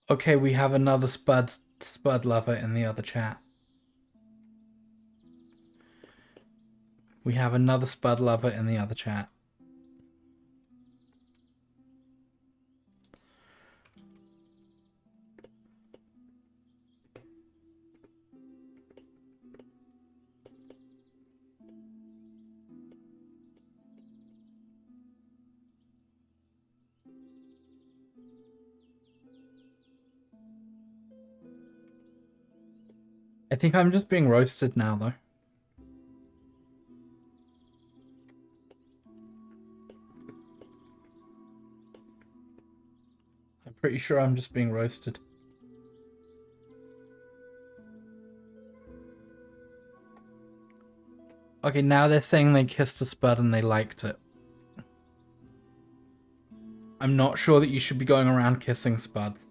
Okay, we have another Spud lover in the other chat. We have another Spud lover in the other chat. I think I'm just being roasted now, though. I'm pretty sure I'm just being roasted. Okay, now they're saying they kissed a Spud and they liked it. I'm not sure that you should be going around kissing Spuds.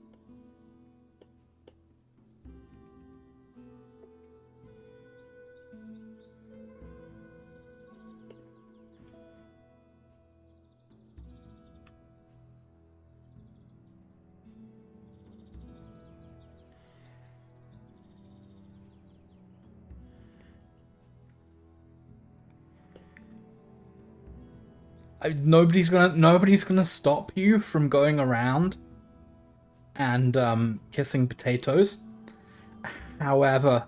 Nobody's gonna stop you from going around and kissing potatoes. However,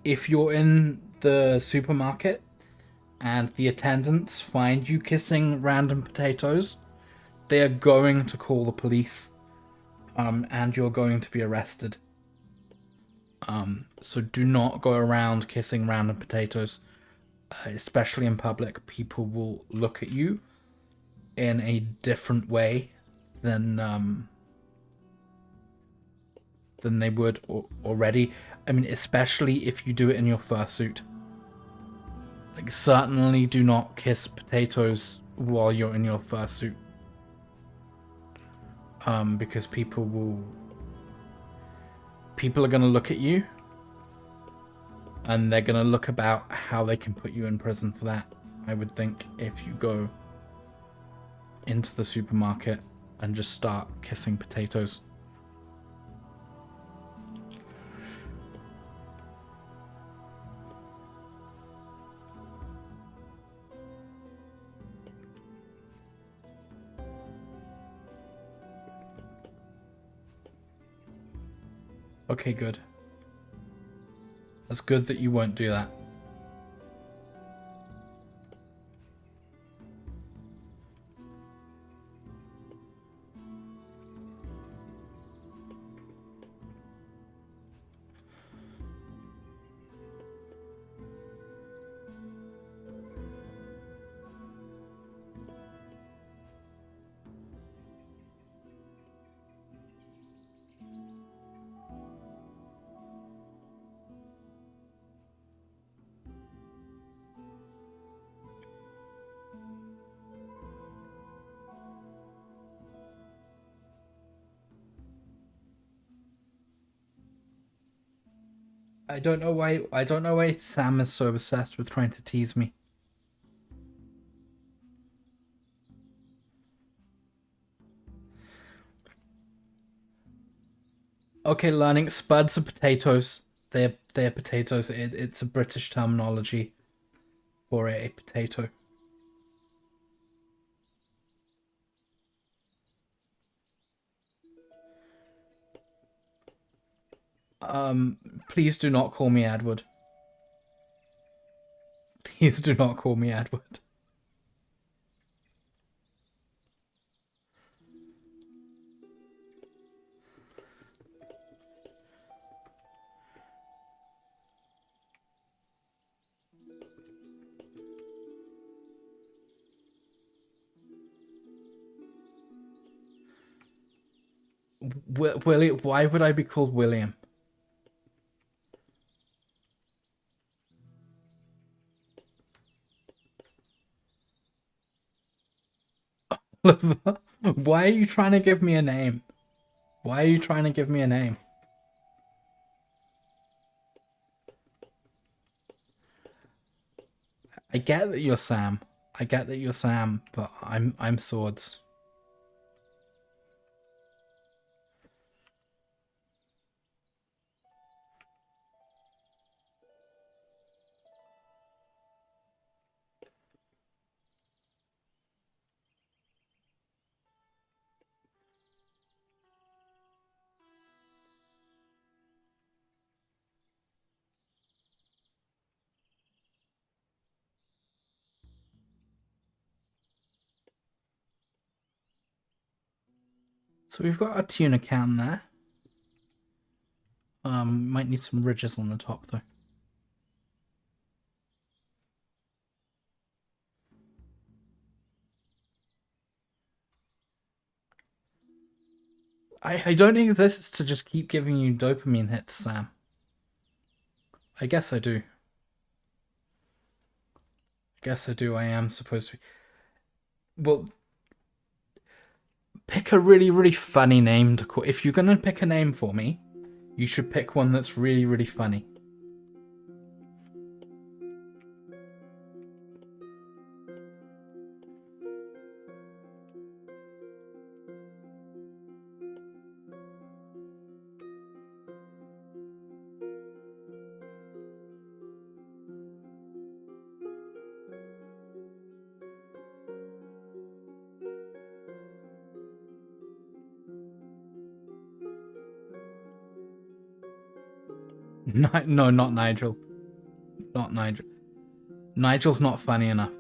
if you're in the supermarket and the attendants find you kissing random potatoes, they are going to call the police, and you're going to be arrested. So do not go around kissing random potatoes, especially in public. People will look at you in a different way than they would already. I mean, especially if you do it in your fursuit. Like, certainly do not kiss potatoes while you're in your fursuit. Because people are going to look at you, and they're going to look about how they can put you in prison for that, I would think, if you go into the supermarket and just start kissing potatoes. Okay, good. That's good that you won't do that. I don't know why Sam is so obsessed with trying to tease me. Okay, learning spuds are potatoes. They're potatoes. It's a British terminology for a potato. Please do not call me Edward. Please do not call me Edward. William, why would I be called William? Why are you trying to give me a name? Why are you trying to give me a name? I get that you're Sam. But I'm Swords. So we've got a tuna can there. Might need some ridges on the top though. I don't exist to just keep giving you dopamine hits, Sam. I guess I do. I am supposed to be. Well, pick a really, really funny name to call. If you're gonna pick a name for me, you should pick one that's really, really funny. No, not Nigel. Not Nigel. Nigel's not funny enough.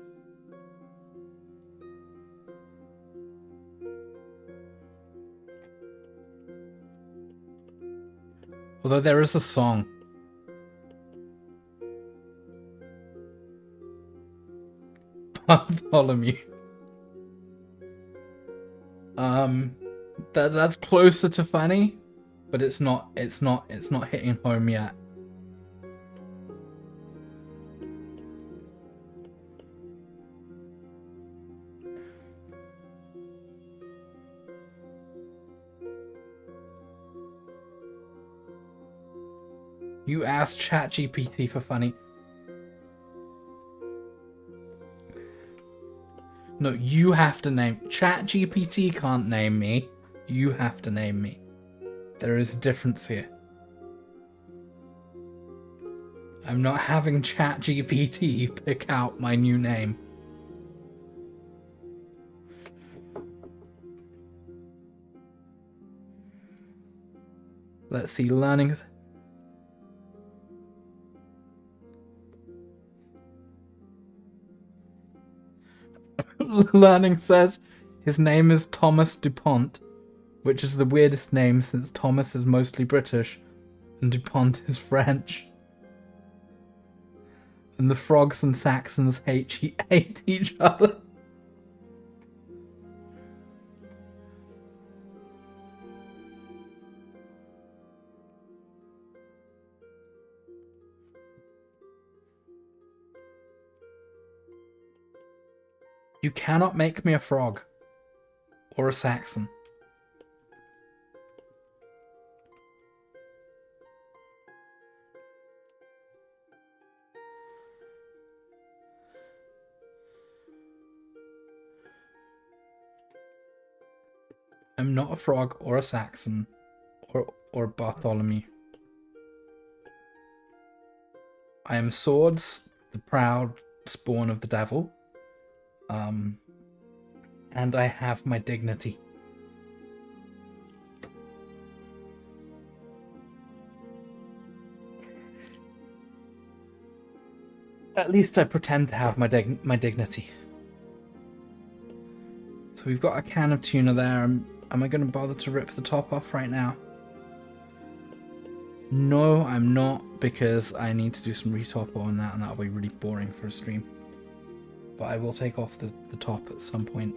Although there is a song. Bartholomew. That's closer to funny, but it's not hitting home yet. You asked ChatGPT for funny. No, you have to name. ChatGPT can't name me. You have to name me. There is a difference here. I'm not having ChatGPT pick out my new name. Let's see, learning. Learning says his name is Thomas Dupont, which is the weirdest name since Thomas is mostly British and Dupont is French. And the frogs and Saxons hate each other. You cannot make me a frog. Or a Saxon. I'm not a frog or a Saxon or Bartholomew. I am Swords, the proud spawn of the devil. And I have my dignity. At least I pretend to have my dignity. So we've got a can of tuna there. Am I going to bother to rip the top off right now? No, I'm not, because I need to do some retopo on that, and that'll be really boring for a stream. But I will take off the top at some point.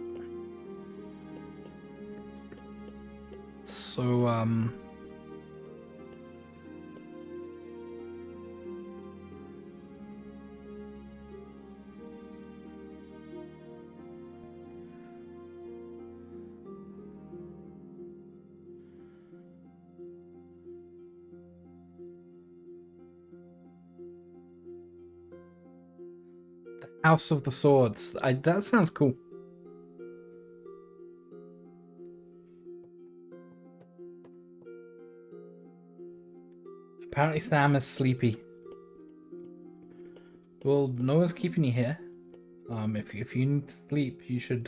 So, the House of the Swords. That sounds cool. Apparently Sam is sleepy. Well, no one's keeping you here. If you need to sleep, you should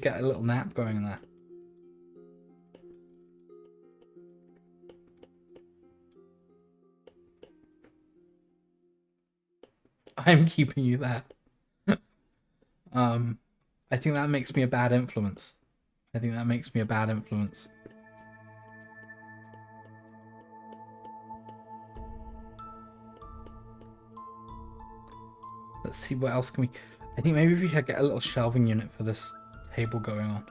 get a little nap going there. I'm keeping you there. I think that makes me a bad influence. Let's see, what else can we... I think maybe we should get a little shelving unit for this table going on.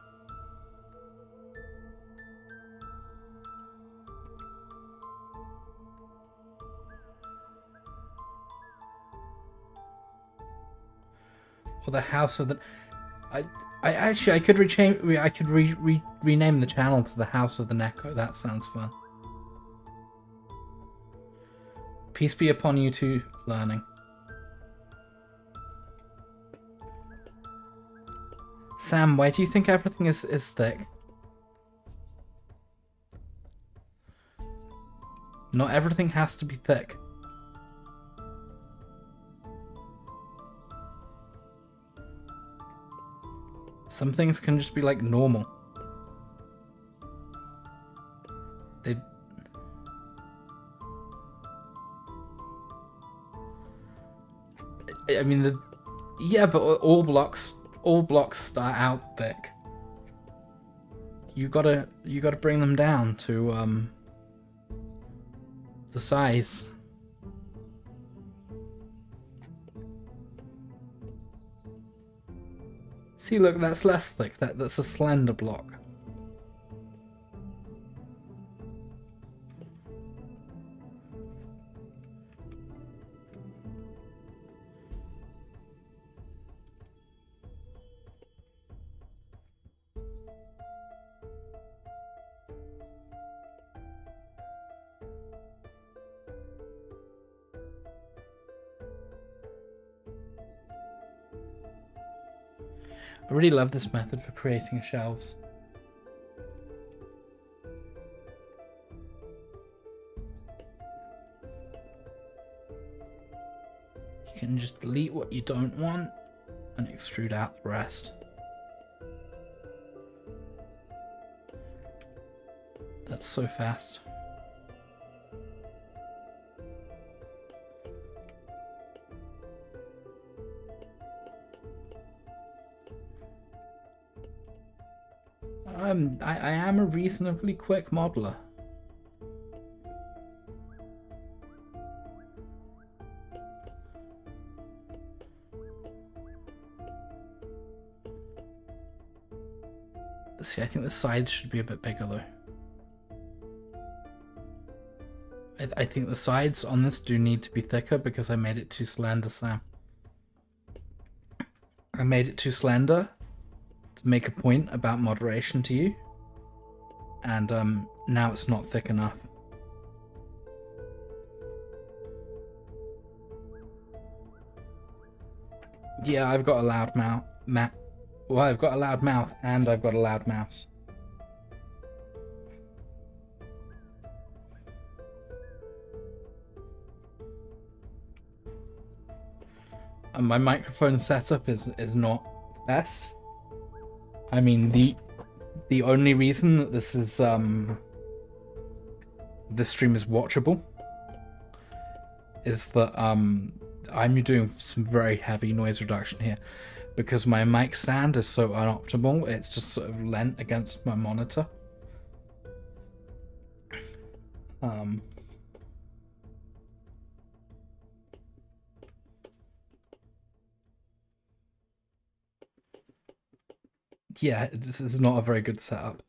Or the House of the... I could rename the channel to the House of the Neko. That sounds fun. Peace be upon you two, learning. Sam, why do you think everything is thick? Not everything has to be thick. Some things can just be like normal. I mean, yeah, but all blocks start out thick. you gotta bring them down to the size. See, look, that's less thick. That's a slender block. I really love this method for creating shelves. You can just delete what you don't want and extrude out the rest. That's so fast. I am a reasonably quick modeler. See, I think the sides should be a bit bigger though. I think the sides on this do need to be thicker because I made it too slender, Sam. I made it too slender to make a point about moderation to you, and now it's not thick enough. Yeah, I've got a loud mouth. Well, I've got a loud mouth and I've got a loud mouse. And my microphone setup is not best. I mean, the only reason that this is this stream is watchable is that I'm doing some very heavy noise reduction here because my mic stand is so unoptimal. It's just sort of leant against my monitor. Yeah, this is not a very good setup.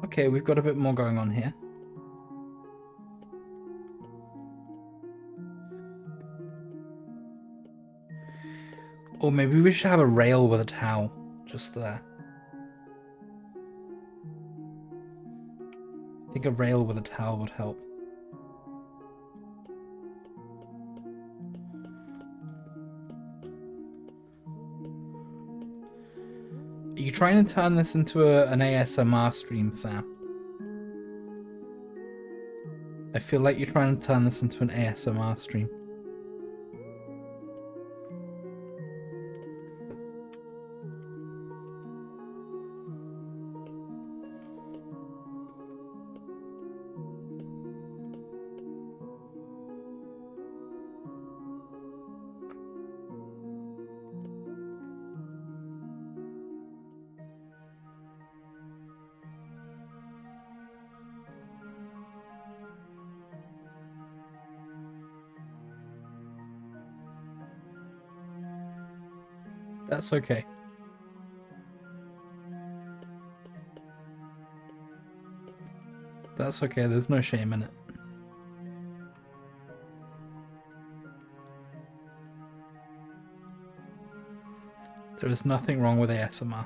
Okay, we've got a bit more going on here. Or maybe we should have a rail with a towel just there. I think a rail with a towel would help. Are you trying to turn this into an ASMR stream, Sam? I feel like you're trying to turn this into an ASMR stream. That's okay. That's okay, there's no shame in it. There is nothing wrong with ASMR.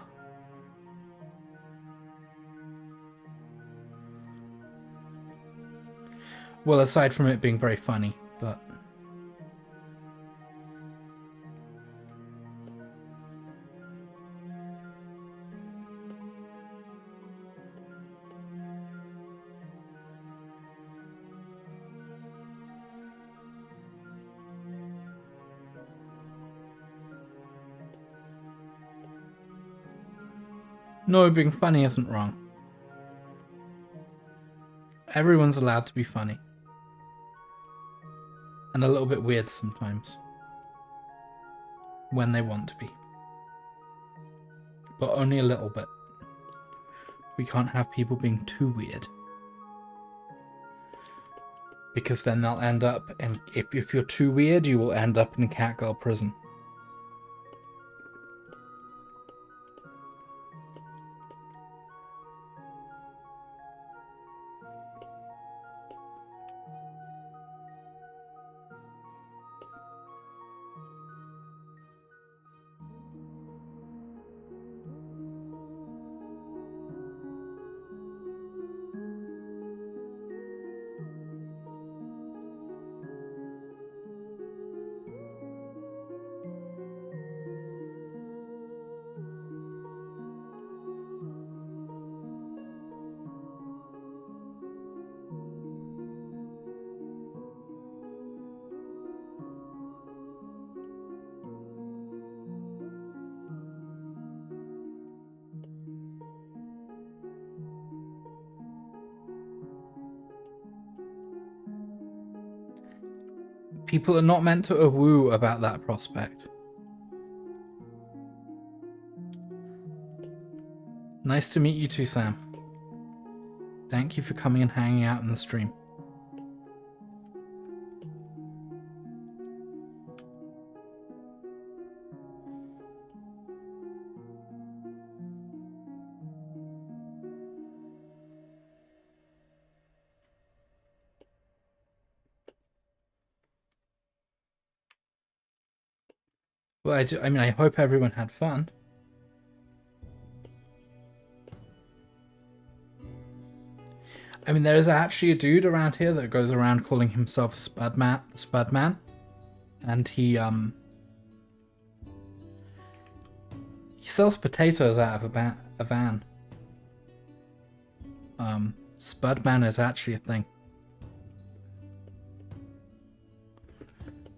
Well, aside from it being very funny, but... No, being funny isn't wrong. Everyone's allowed to be funny. And a little bit weird sometimes. When they want to be. But only a little bit. We can't have people being too weird. Because then they'll end up, and if you're too weird, you will end up in Catgirl prison. People are not meant to woo about that prospect. Nice to meet you too, Sam. Thank you for coming and hanging out in the stream. Well, I mean, I hope everyone had fun. I mean, there is actually a dude around here that goes around calling himself a Spudman, and he sells potatoes out of a van. Spudman is actually a thing.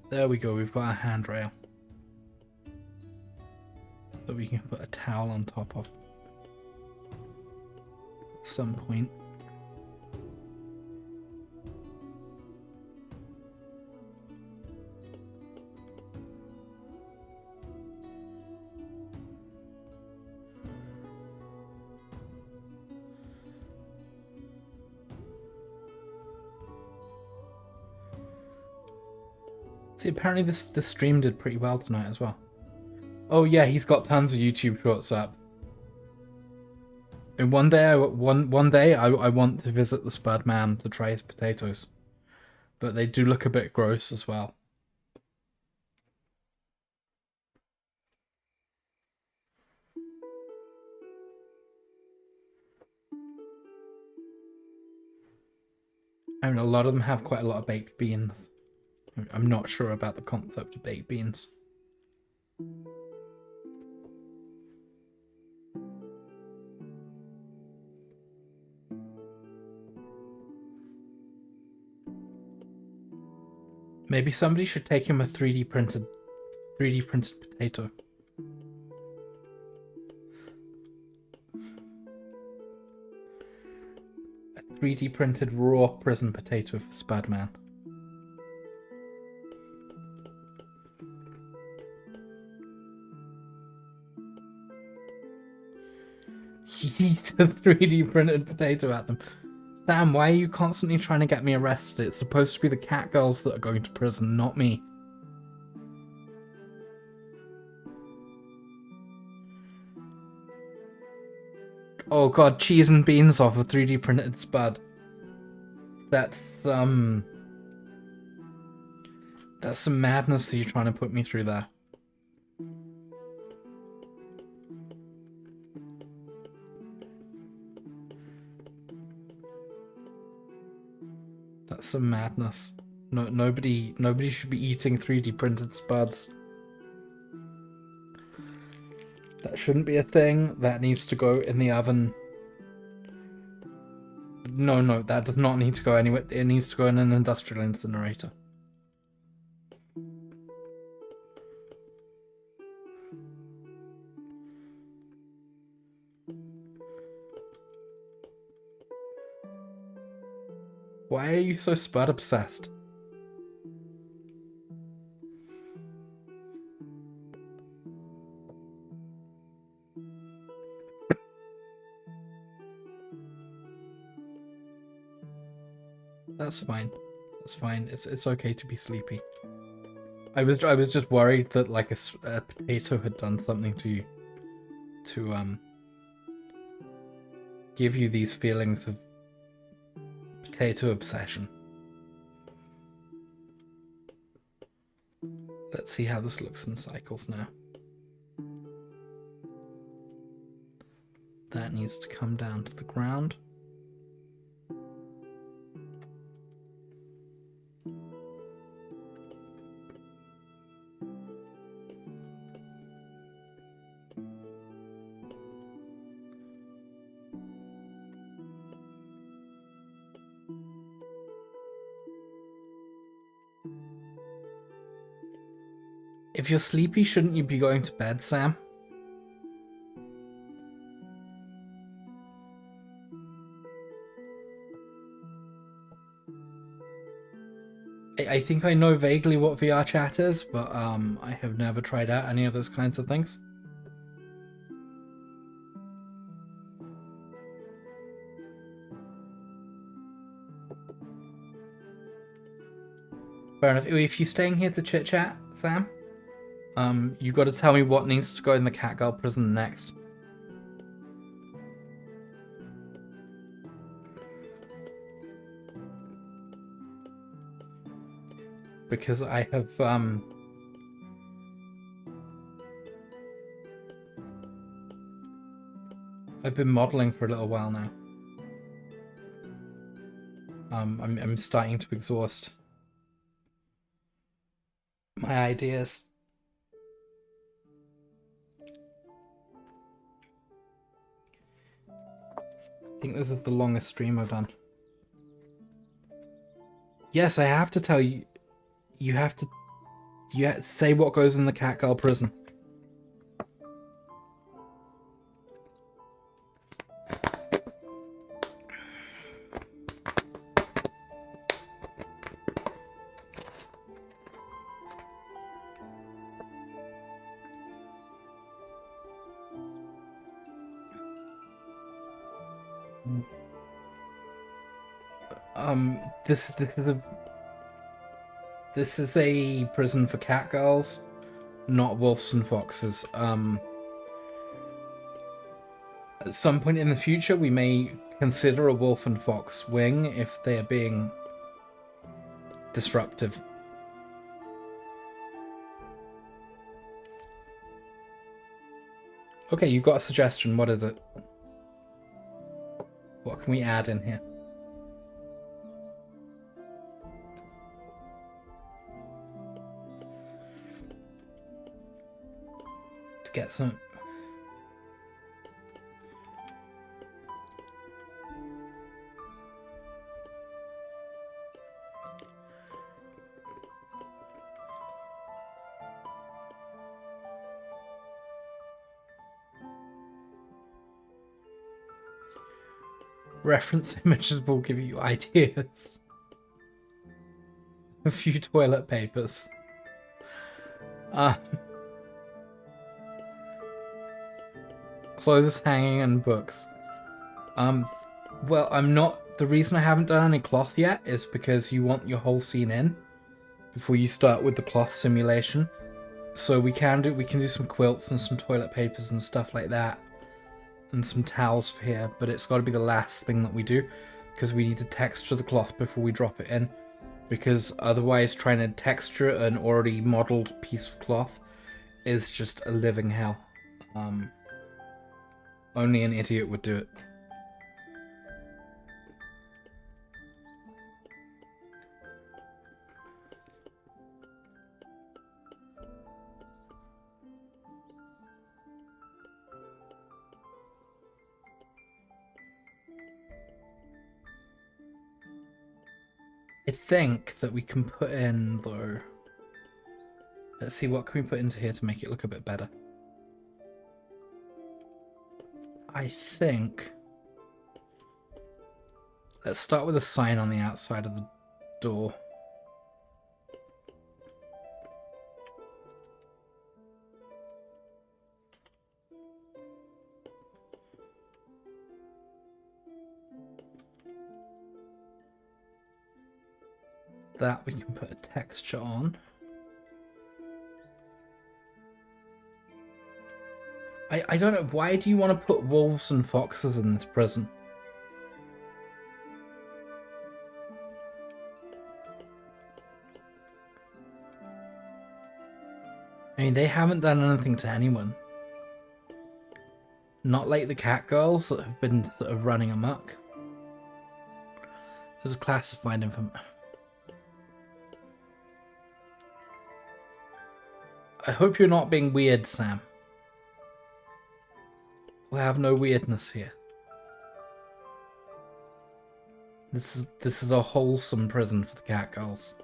There we go. We've got a handrail that we can put a towel on top of at some point. See, apparently this stream did pretty well tonight as well. Oh yeah, he's got tons of YouTube shorts up. And one day I want to visit the Spudman to try his potatoes, but they do look a bit gross as well. I mean, a lot of them have quite a lot of baked beans. I'm not sure about the concept of baked beans. Maybe somebody should take him a 3D printed potato. A 3D printed raw prison potato for Spudman. He eats a 3D printed potato at them. Sam, why are you constantly trying to get me arrested? It's supposed to be the Catgirls that are going to prison, not me. Oh god, cheese and beans off a 3D printed spud. That's some madness that you're trying to put me through there. That's some madness. No, nobody should be eating 3D printed spuds. That shouldn't be a thing. That needs to go in the oven. No, that does not need to go anywhere. It needs to go in an industrial incinerator. Why are you so spud obsessed? That's fine. That's fine. It's okay to be sleepy. I was just worried that like a potato had done something to you, to give you these feelings of potato obsession. Let's see how this looks in cycles now. That needs to come down to the ground. If you're sleepy, shouldn't you be going to bed, Sam? I think I know vaguely what VR chat is, but I have never tried out any of those kinds of things. Fair enough. If you're staying here to chit chat, Sam, you got to tell me what needs to go in the Catgirl prison next. Because I have I've been modeling for a little while now. I'm starting to exhaust my ideas. I think this is the longest stream I've done. Yes, I have to tell you. You have to say what goes in the Catgirl prison. This is a prison for catgirls, not wolves and foxes. At some point in the future, we may consider a wolf and fox wing if they are being disruptive. Okay, you've got a suggestion. What is it? What can we add in here? To get some... Reference images will give you ideas. A few toilet papers. Clothes hanging and books. Well, I'm not... The reason I haven't done any cloth yet is because you want your whole scene in before you start with the cloth simulation. So we can do some quilts and some toilet papers and stuff like that. And some towels for here, but it's got to be the last thing that we do because we need to texture the cloth before we drop it in, because otherwise trying to texture an already modeled piece of cloth is just a living hell. Only an idiot would do it. I think that we can put in, though... Let's see, what can we put into here to make it look a bit better? I think... Let's start with a sign on the outside of the door. that we can put a texture on. I don't know, why do you want to put wolves and foxes in this prison? I mean, they haven't done anything to anyone. Not like the cat girls that have been sort of running amok. There's classified information. I hope you're not being weird, Sam. We'll have no weirdness here. This is a wholesome prison for the cat girls.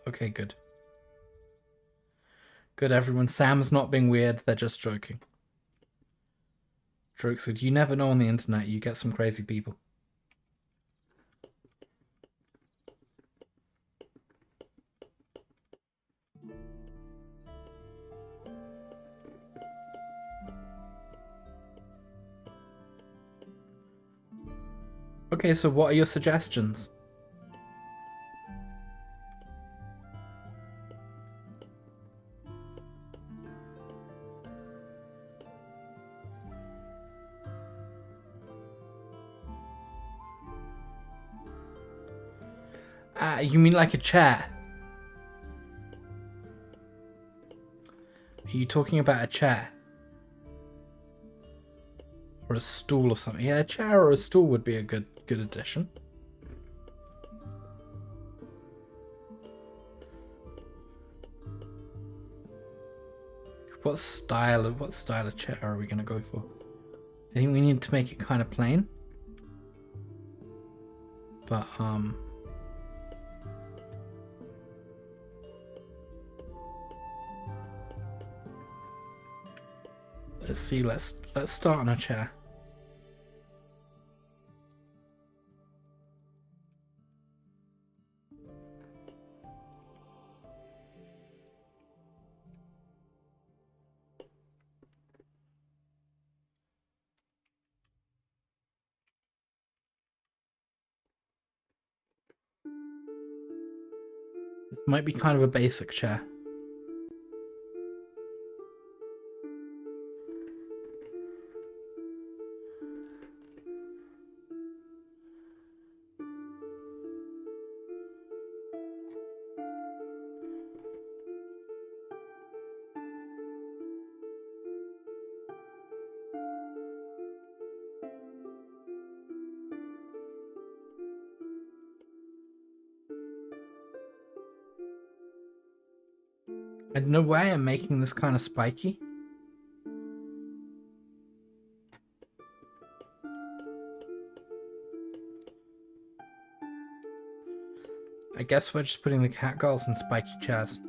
Okay, good. Good, everyone. Sam's not being weird. They're just joking. Jokes. You never know on the internet. You get some crazy people. Okay, so what are your suggestions? You mean like a chair? Are you talking about a chair? Or a stool or something? Yeah, a chair or a stool would be a good addition. What style of chair are we gonna go for? I think we need to make it kind of plain. But let's see, let's start on a chair. This might be kind of a basic chair. I don't know why I'm making this kind of spiky. I guess we're just putting the cat girls in spiky chairs.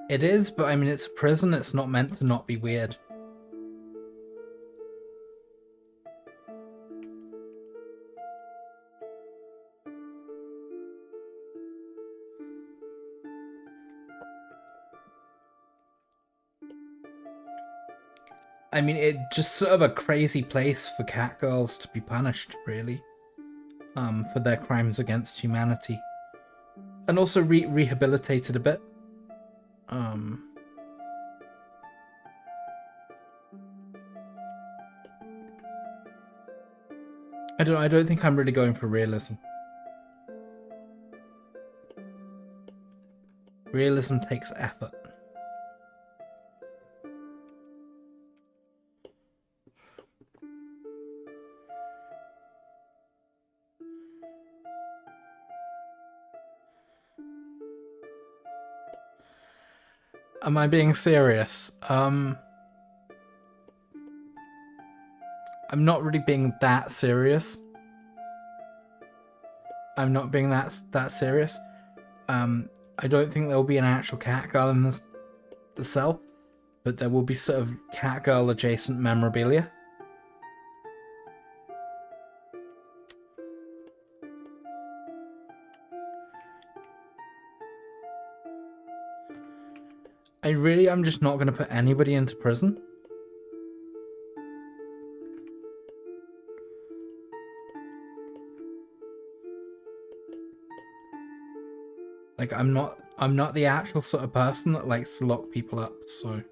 It is, but I mean, it's a prison. It's not meant to not be weird. I mean, it's just sort of a crazy place for cat girls to be punished, really, for their crimes against humanity, and also rehabilitated a bit. I don't think I'm really going for realism. Realism takes effort. Am I being serious? I'm not really being that serious. I'm not being that serious. I don't think there will be an actual cat girl in the cell, but there will be sort of cat girl adjacent memorabilia. I'm just not going to put anybody into prison. Like, I'm not the actual sort of person that likes to lock people up, so.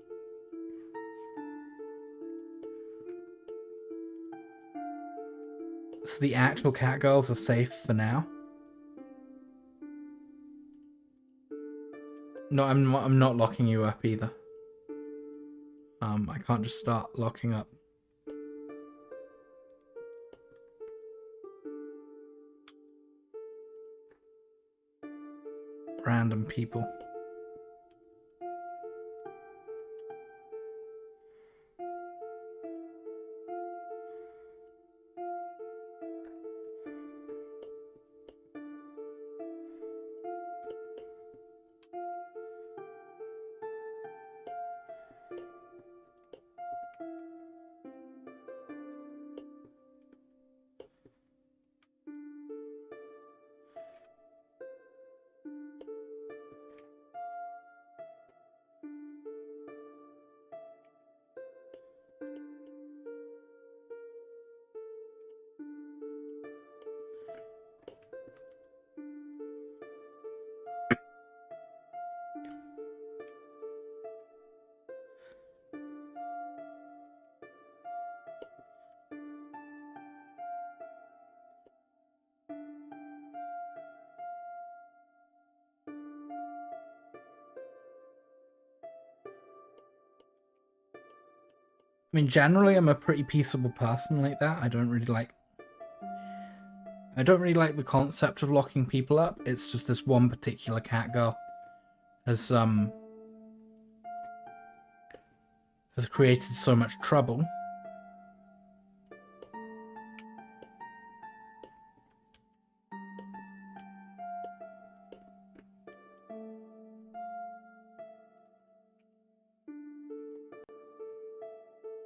So the actual cat girls are safe for now. No, I'm not locking you up either. I can't just start locking up random people. I mean, generally, I'm a pretty peaceable person like that. I don't really like the concept of locking people up. It's just this one particular cat girl has created so much trouble.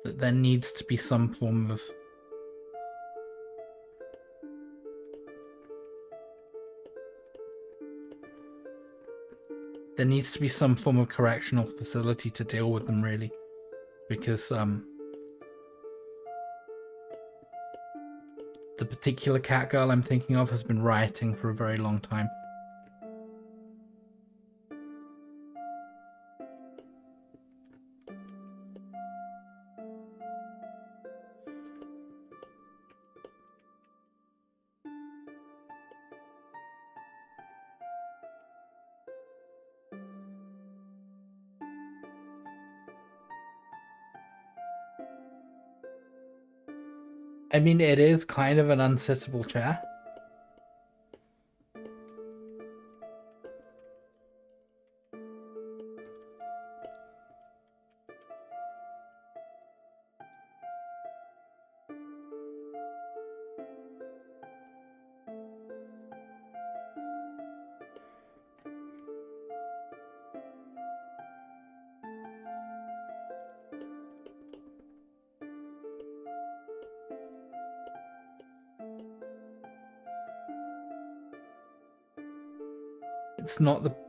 That there needs to be some form of correctional facility to deal with them, really, because the particular cat girl I'm thinking of has been rioting for a very long time. I mean, it is kind of an unsittable chair.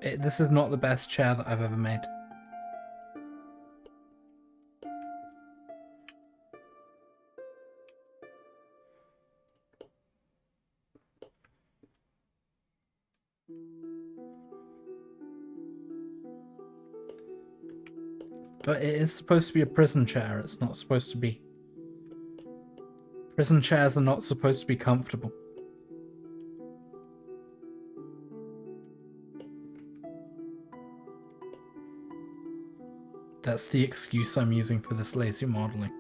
This is not the best chair that I've ever made. But it is supposed to be a prison chair. It's not supposed to be. Prison chairs are not supposed to be comfortable. That's the excuse I'm using for this lazy modeling.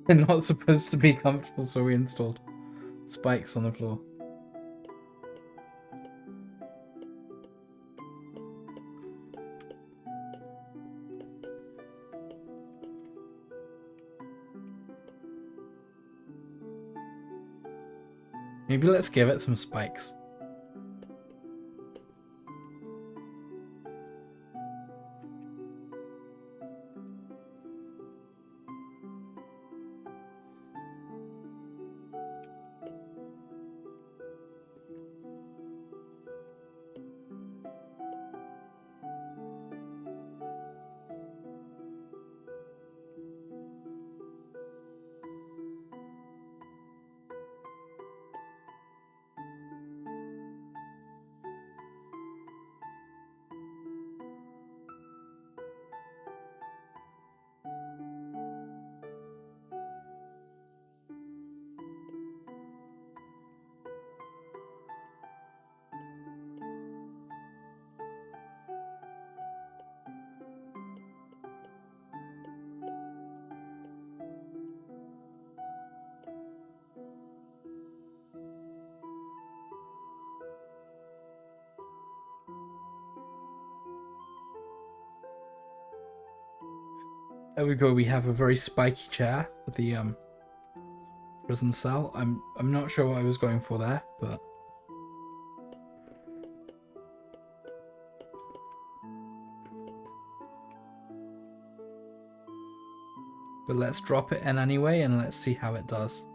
They're not supposed to be comfortable, so we installed spikes on the floor. Maybe let's give it some spikes. There we go. We have a very spiky chair for the prison cell. I'm not sure what I was going for there, but let's drop it in anyway and let's see how it does.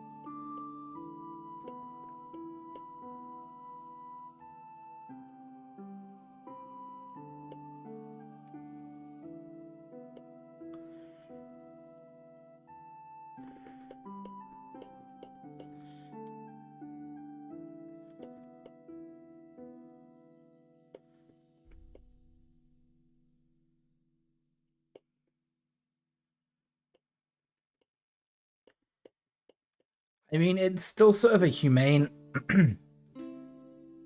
I mean, it's still sort of a humane...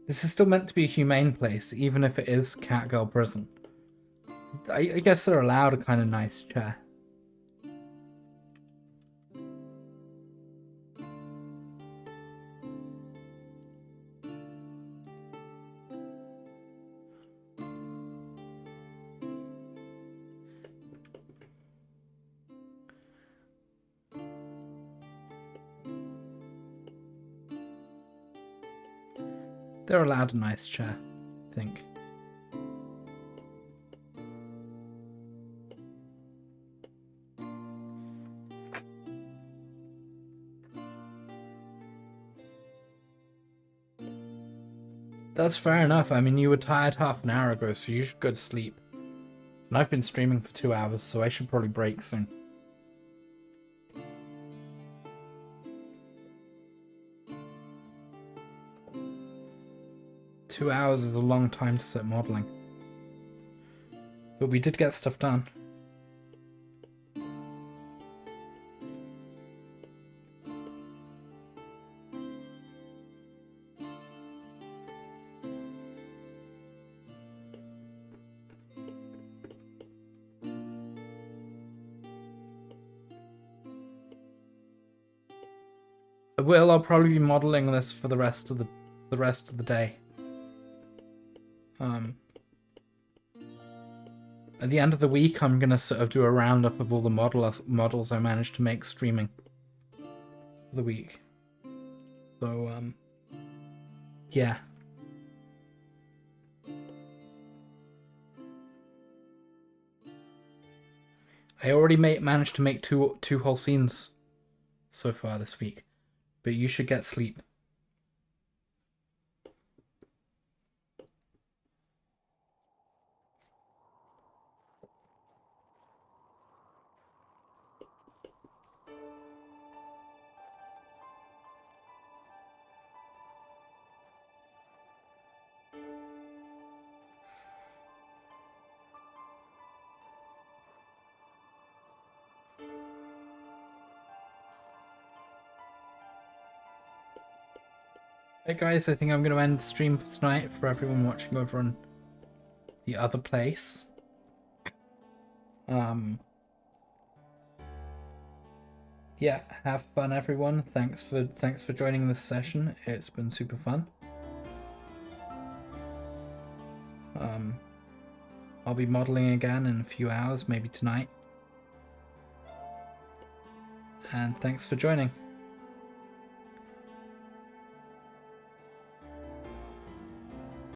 This is still meant to be a humane place, even if it is Catgirl Prison. I guess they're allowed a kind of nice chair. They're allowed a nice chair, I think. That's fair enough. I mean, you were tired half an hour ago, so you should go to sleep. And I've been streaming for 2 hours, so I should probably break soon. Two hours is a long time to sit modeling. But we did get stuff done. I'll probably be modeling this for the rest of the day. At the end of the week, I'm gonna sort of do a roundup of all the models I managed to make streaming for the week. So, yeah. I already managed to make two whole scenes so far this week, but you should get sleep. Hey guys, I think I'm going to end the stream for tonight for everyone watching over on the other place. Yeah, have fun everyone. Thanks for joining this session. It's been super fun. I'll be modeling again in a few hours, maybe tonight. And thanks for joining.